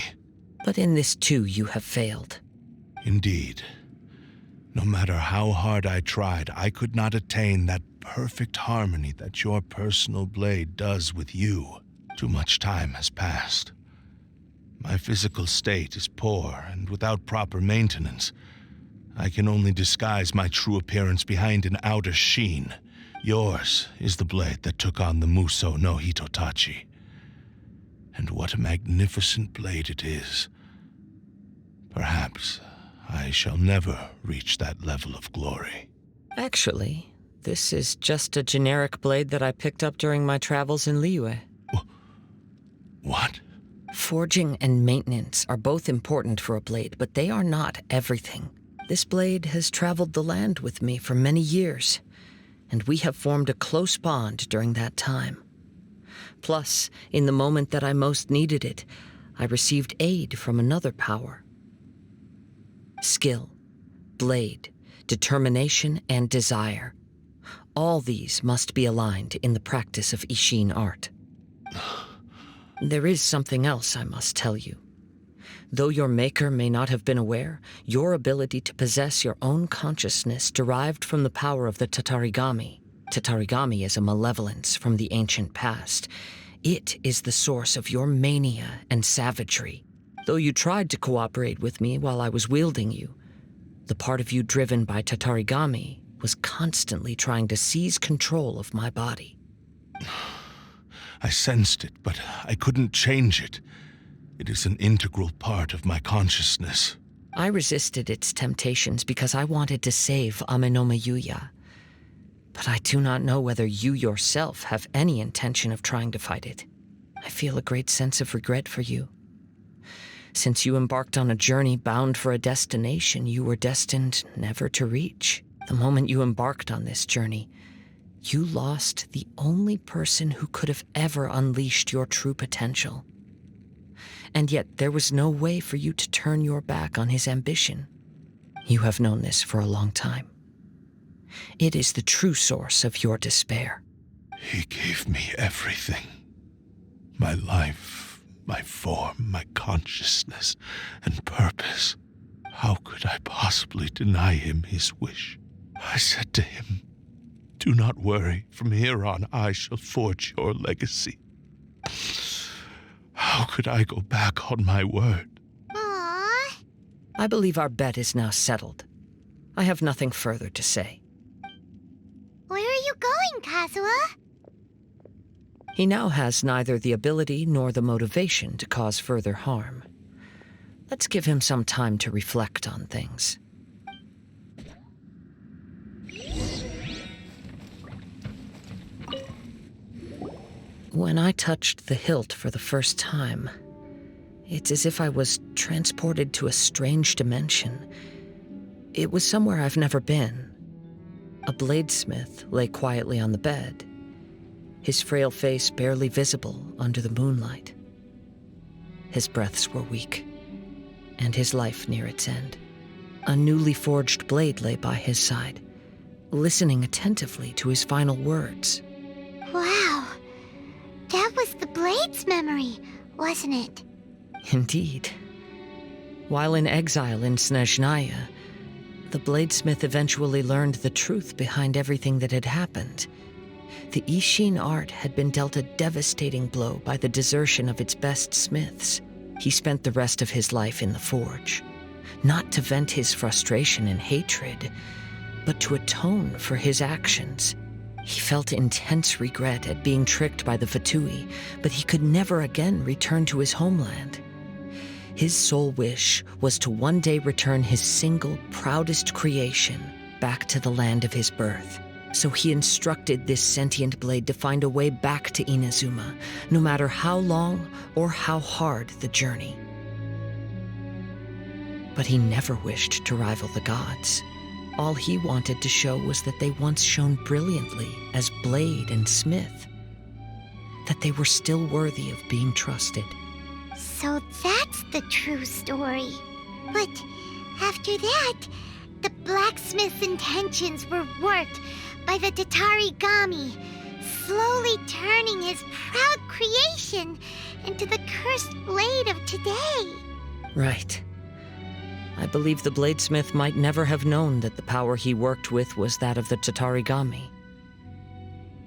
But in this too, you have failed. Indeed. No matter how hard I tried, I could not attain that perfect harmony that your personal blade does with you. Too much time has passed. My physical state is poor, and without proper maintenance, I can only disguise my true appearance behind an outer sheen. Yours is the blade that took on the Muso no Hitotachi. And what a magnificent blade it is. Perhaps I shall never reach that level of glory. Actually, this is just a generic blade that I picked up during my travels in Liyue. What? Forging and maintenance are both important for a blade, but they are not everything. This blade has traveled the land with me for many years, and we have formed a close bond during that time. Plus, in the moment that I most needed it, I received aid from another power. Skill, blade, determination, and desire. All these must be aligned in the practice of Isshin art. There is something else I must tell you. Though your maker may not have been aware, your ability to possess your own consciousness derived from the power of the Tatarigami. Tatarigami is a malevolence from the ancient past. It is the source of your mania and savagery. Though you tried to cooperate with me while I was wielding you, the part of you driven by Tatarigami was constantly trying to seize control of my body. I sensed it, but I couldn't change it. It is an integral part of my consciousness. I resisted its temptations because I wanted to save Amenoma Yuya. But I do not know whether you yourself have any intention of trying to fight it. I feel a great sense of regret for you. Since you embarked on a journey bound for a destination you were destined never to reach. The moment you embarked on this journey, you lost the only person who could have ever unleashed your true potential. And yet there was no way for you to turn your back on his ambition. You have known this for a long time. It is the true source of your despair. He gave me everything. My life, my form, my consciousness, and purpose. How could I possibly deny him his wish? I said to him, "Do not worry, from here on I shall forge your legacy." How could I go back on my word? Aww. I believe our bet is now settled. I have nothing further to say. Where are you going, Kazuha? He now has neither the ability nor the motivation to cause further harm. Let's give him some time to reflect on things. When I touched the hilt for the first time, it's as if I was transported to a strange dimension. It was somewhere I've never been. A bladesmith lay quietly on the bed, his frail face barely visible under the moonlight. His breaths were weak, and his life near its end. A newly forged blade lay by his side, listening attentively to his final words. Wow. That was the Blade's memory, wasn't it? Indeed. While in exile in Snezhnaya, the bladesmith eventually learned the truth behind everything that had happened. The Isshin art had been dealt a devastating blow by the desertion of its best smiths. He spent the rest of his life in the forge, not to vent his frustration and hatred, but to atone for his actions. He felt intense regret at being tricked by the Fatui, but he could never again return to his homeland. His sole wish was to one day return his single, proudest creation back to the land of his birth. So he instructed this sentient blade to find a way back to Inazuma, no matter how long or how hard the journey. But he never wished to rival the gods. All he wanted to show was that they once shone brilliantly as blade and smith, that they were still worthy of being trusted. So that's the true story. But after that, the blacksmith's intentions were warped by the Tatarigami, slowly turning his proud creation into the cursed blade of today. Right. I believe the bladesmith might never have known that the power he worked with was that of the Tatarigami.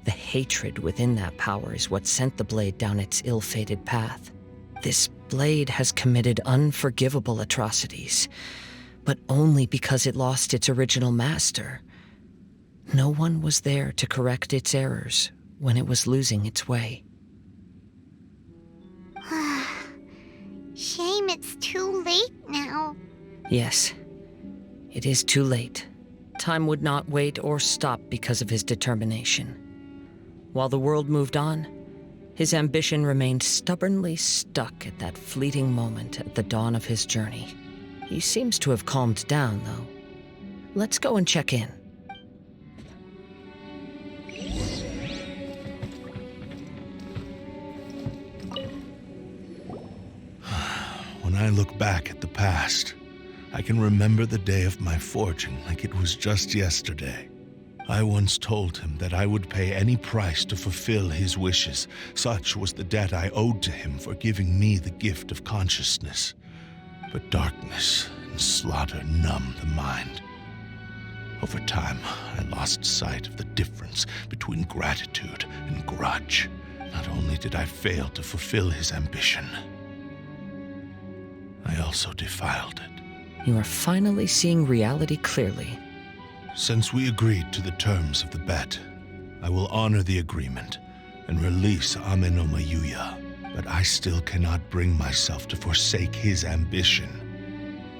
The hatred within that power is what sent the blade down its ill-fated path. This blade has committed unforgivable atrocities, but only because it lost its original master. No one was there to correct its errors when it was losing its way. Shame it's too late now. Yes, it is too late. Time would not wait or stop because of his determination. While the world moved on, his ambition remained stubbornly stuck at that fleeting moment at the dawn of his journey. He seems to have calmed down, though. Let's go and check in. When I look back at the past, I can remember the day of my forging like it was just yesterday. I once told him that I would pay any price to fulfill his wishes. Such was the debt I owed to him for giving me the gift of consciousness. But darkness and slaughter numbed the mind. Over time, I lost sight of the difference between gratitude and grudge. Not only did I fail to fulfill his ambition, I also defiled it. You are finally seeing reality clearly. Since we agreed to the terms of the bet, I will honor the agreement and release Ame no Mayuya, but I still cannot bring myself to forsake his ambition.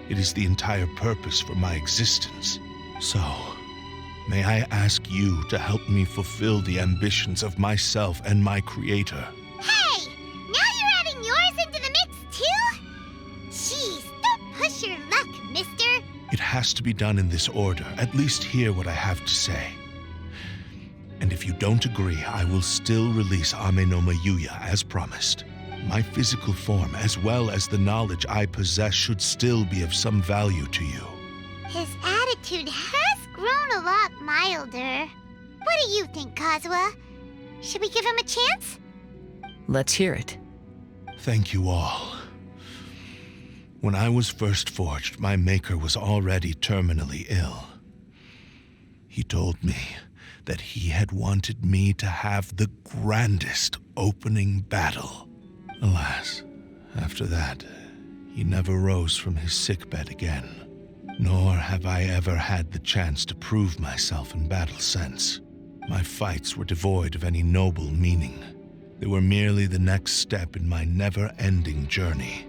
It is the entire purpose for my existence. So, may I ask you to help me fulfill the ambitions of myself and my creator? Hey! Now you're adding yours into the mix, too? Jeez, don't push your luck, mister. It has to be done in this order. At least hear what I have to say. And if you don't agree, I will still release Ame no Mayuya as promised. My physical form, as well as the knowledge I possess, should still be of some value to you. His attitude has grown a lot milder. What do you think, Kazuha? Should we give him a chance? Let's hear it. Thank you all. When I was first forged, my maker was already terminally ill. He told me that he had wanted me to have the grandest opening battle. Alas, after that, he never rose from his sickbed again, nor have I ever had the chance to prove myself in battle since. My fights were devoid of any noble meaning. They were merely the next step in my never-ending journey,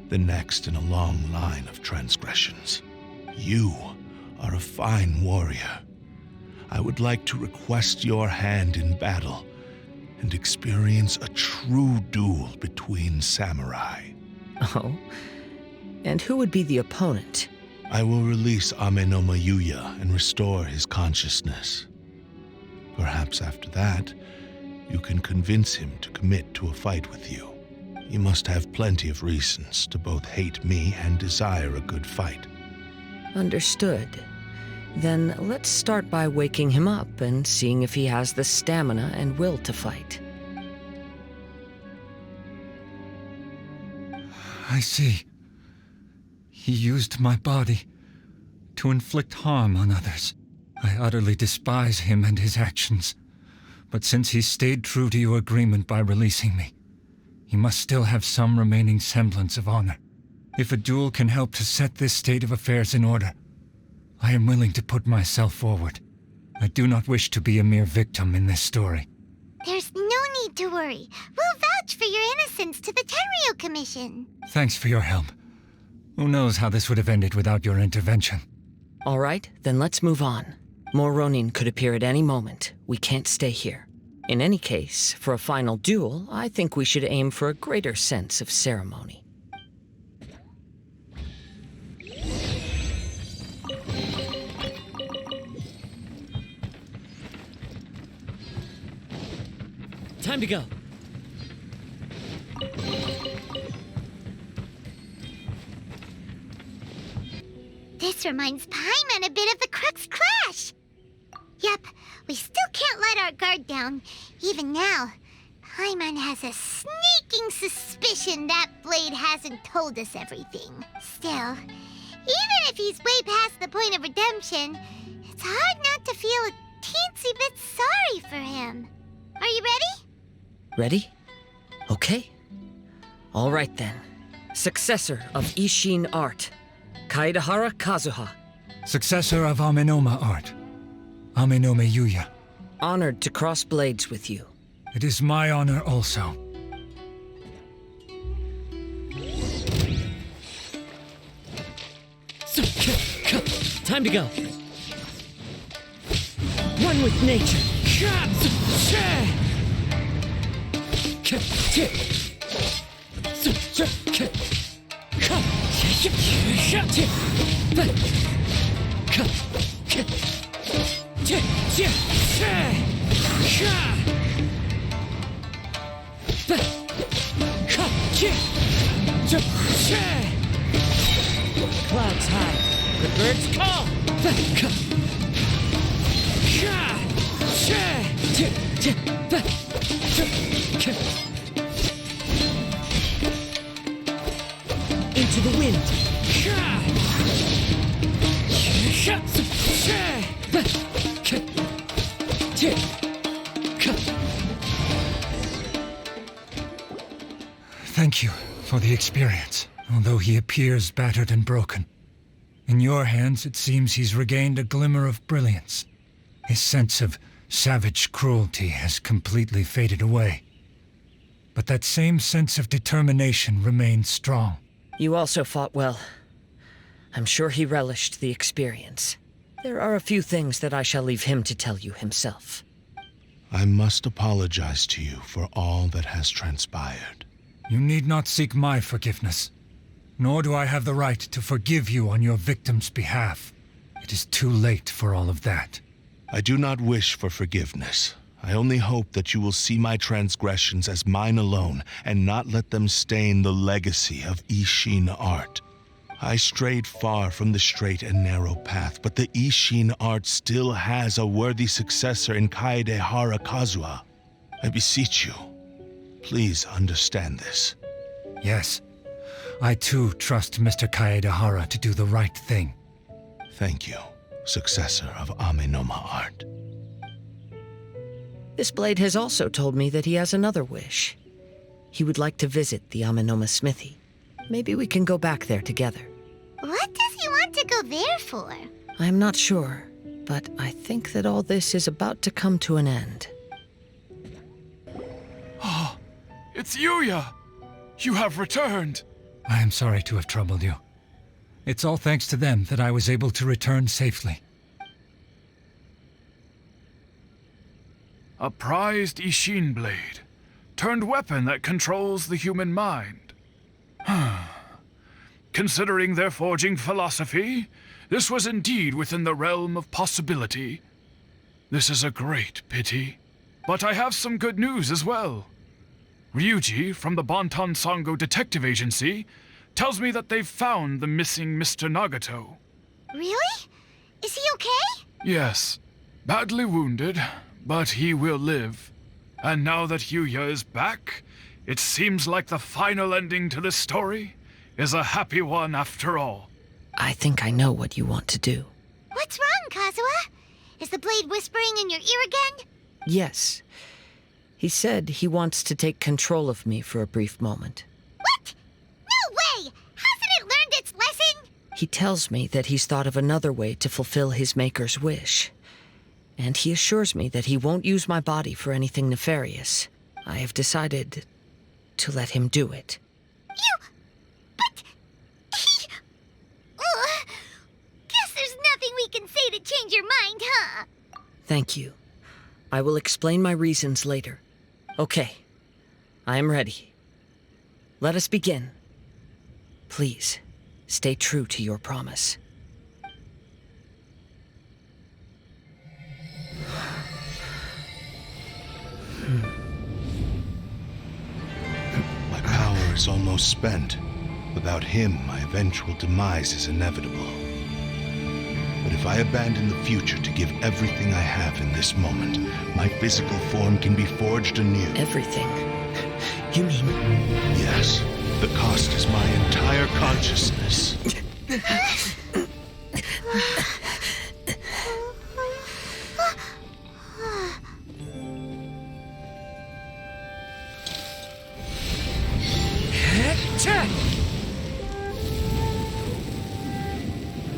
the next in a long line of transgressions. You are a fine warrior. I would like to request your hand in battle and experience a true duel between samurai. Oh? And who would be the opponent? I will release Amenoma Yuya and restore his consciousness. Perhaps after that, you can convince him to commit to a fight with you. He must have plenty of reasons to both hate me and desire a good fight. Understood. Then let's start by waking him up and seeing if he has the stamina and will to fight. I see. He used my body to inflict harm on others. I utterly despise him and his actions. But since he stayed true to your agreement by releasing me, he must still have some remaining semblance of honor. If a duel can help to set this state of affairs in order, I am willing to put myself forward. I do not wish to be a mere victim in this story. There's no need to worry. We'll vouch for your innocence to the Tenryu Commission. Thanks for your help. Who knows how this would have ended without your intervention? All right, then let's move on. More Ronin could appear at any moment. We can't stay here. In any case, for a final duel, I think we should aim for a greater sense of ceremony. Time to go. This reminds Paimon a bit of the Crux Clash. Yep, we still can't let our guard down. Even now, Paimon has a sneaking suspicion that Blade hasn't told us everything. Still, even if he's way past the point of redemption, it's hard not to feel a teensy bit sorry for him. Are you ready? Ready? Okay. All right then. Successor of Isshin Art, Kaedehara Kazuha. Successor of Amenoma Art, Amenoma Yuya. Honored to cross blades with you. It is my honor also. Time to go. One with nature. Clouds high, the birds call. Into the wind. Thank you for the experience, although he appears battered and broken. In your hands, it seems he's regained a glimmer of brilliance. His sense of savage cruelty has completely faded away. But that same sense of determination remains strong. You also fought well. I'm sure he relished the experience. There are a few things that I shall leave him to tell you himself. I must apologize to you for all that has transpired. You need not seek my forgiveness. Nor do I have the right to forgive you on your victim's behalf. It is too late for all of that. I do not wish for forgiveness. I only hope that you will see my transgressions as mine alone and not let them stain the legacy of Isshin Art. I strayed far from the straight and narrow path, but the Isshin Art still has a worthy successor in Kaedehara Kazuha. I beseech you, Please understand this. Yes. I too trust Mr. Kaedehara to do the right thing. Thank you, successor of Amenoma Art. This blade has also told me that he has another wish. He would like to visit the Amenoma smithy. Maybe we can go back there together. What does he want to go there for? I'm not sure, but I think that all this is about to come to an end. Oh, it's Yuya! You have returned! I am sorry to have troubled you. It's all thanks to them that I was able to return safely. A prized Isshin Blade, turned weapon that controls the human mind. Considering their forging philosophy, this was indeed within the realm of possibility. This is a great pity. But I have some good news as well. Ryuji from the Bonton Sango Detective Agency tells me that they've found the missing Mr. Nagato. Really? Is he okay? Yes, badly wounded, but he will live. And now that Yuya is back, it seems like the final ending to this story is a happy one after all. I think I know what you want to do. What's wrong, Kazuha? Is the blade whispering in your ear again? Yes. He said he wants to take control of me for a brief moment. What? No way! Hasn't it learned its lesson? He tells me that he's thought of another way to fulfill his maker's wish. And he assures me that he won't use my body for anything nefarious. I have decided to let him do it. But... Guess there's nothing we can say to change your mind, huh? Thank you. I will explain my reasons later. Okay. I am ready. Let us begin. Please, stay true to your promise. My power is almost spent. Without him, my eventual demise is inevitable. But if I abandon the future to give everything I have in this moment, my physical form can be forged anew. Everything? You mean... Yes. The cost is my entire consciousness.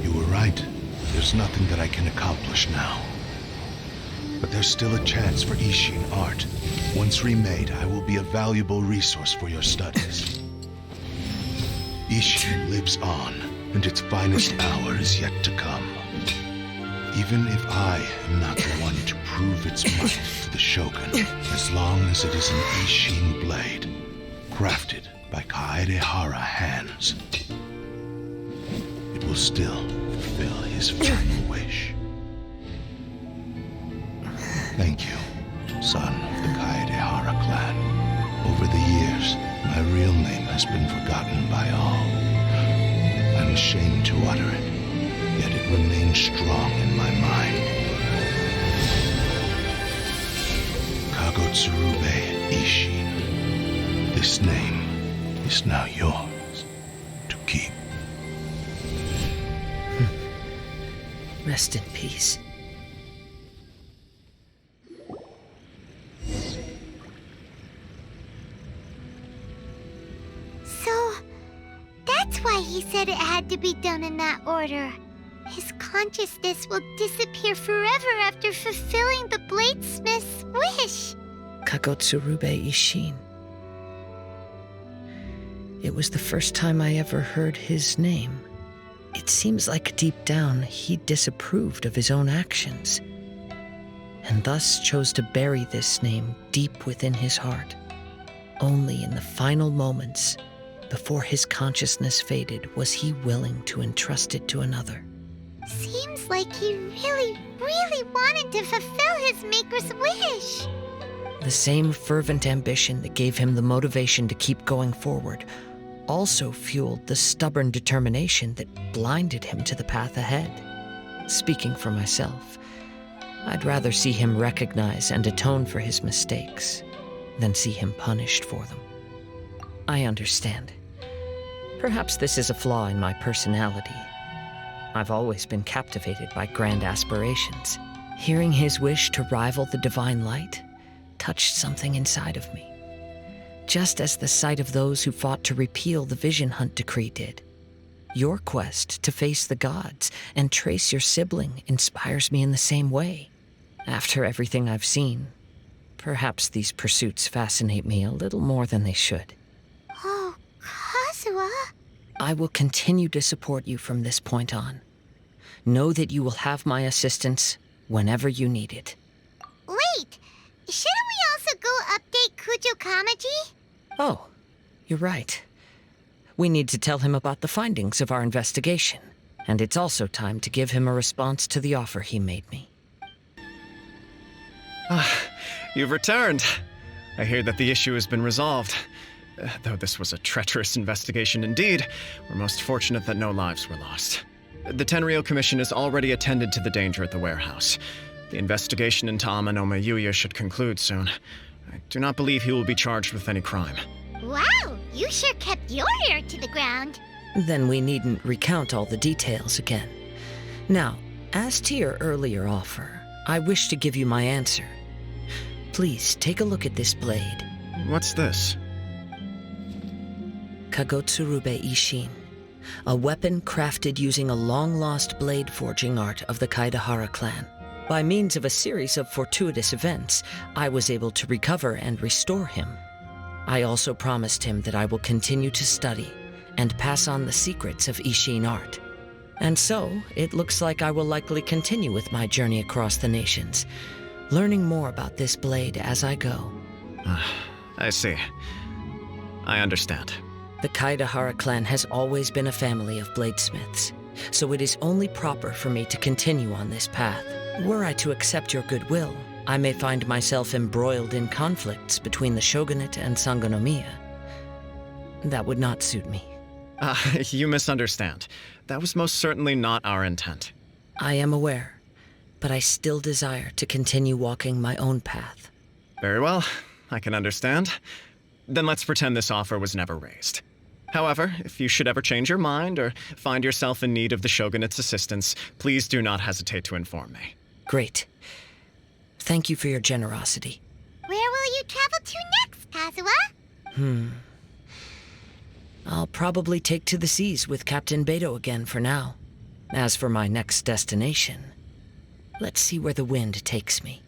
You were right. There's nothing that I can accomplish now. But there's still a chance for Isshin art. Once remade, I will be a valuable resource for your studies. Isshin lives on, and its finest hour is yet to come. Even if I am not the one to prove its might to the Shogun, as long as it is an Isshin Blade, crafted by Kaedehara hands, it will still fulfill his final wish. Thank you, son of the Kaedehara clan. Over the years, my real name has been forgotten by all. I'm ashamed to utter it, yet it remains strong in my mind. Kagotsurube Isshin. This name is now yours to keep. Rest in peace. So, that's why he said it had to be done in that order. His consciousness will disappear forever after fulfilling the bladesmith's wish. Kagotsurube Isshin. It was the first time I ever heard his name. It seems like deep down he disapproved of his own actions, and thus chose to bury this name deep within his heart. Only in the final moments, before his consciousness faded, was he willing to entrust it to another. Seems like he really, really wanted to fulfill his maker's wish. The same fervent ambition that gave him the motivation to keep going forward also fueled the stubborn determination that blinded him to the path ahead. Speaking for myself, I'd rather see him recognize and atone for his mistakes, than see him punished for them. I understand. Perhaps this is a flaw in my personality. I've always been captivated by grand aspirations. Hearing his wish to rival the divine light touched something inside of me, just as the sight of those who fought to repeal the Vision Hunt decree did. Your quest to face the gods and trace your sibling inspires me in the same way. After everything I've seen, perhaps these pursuits fascinate me a little more than they should. Oh, Kazuha. I will continue to support you from this point on. Know that you will have my assistance whenever you need it. Wait, shouldn't we also go update Kujo Kamaji? Oh, you're right. We need to tell him about the findings of our investigation, and it's also time to give him a response to the offer he made me. You've returned. I hear that the issue has been resolved. Though this was a treacherous investigation indeed, we're most fortunate that no lives were lost. The Tenryou Commission has already attended to the danger at the warehouse. The investigation into Amanome Yuya should conclude soon. I do not believe he will be charged with any crime. Wow, you sure kept your ear to the ground. Then we needn't recount all the details again. Now, as to your earlier offer, I wish to give you my answer. Please take a look at this blade. What's this? Kagotsurube Isshin, a weapon crafted using a long-lost blade forging art of the Kaedehara clan. By means of a series of fortuitous events, I was able to recover and restore him. I also promised him that I will continue to study and pass on the secrets of Isshin art. And so, it looks like I will likely continue with my journey across the nations, learning more about this blade as I go. I see. I understand. The Kaedehara clan has always been a family of bladesmiths, so it is only proper for me to continue on this path. Were I to accept your goodwill, I may find myself embroiled in conflicts between the shogunate and Sangonomiya. That would not suit me. You misunderstand. That was most certainly not our intent. I am aware, but I still desire to continue walking my own path. Very well, I can understand. Then let's pretend this offer was never raised. However, if you should ever change your mind or find yourself in need of the shogunate's assistance, please do not hesitate to inform me. Great. Thank you for your generosity. Where will you travel to next, Kazuha? I'll probably take to the seas with Captain Beto again for now. As for my next destination, let's see where the wind takes me.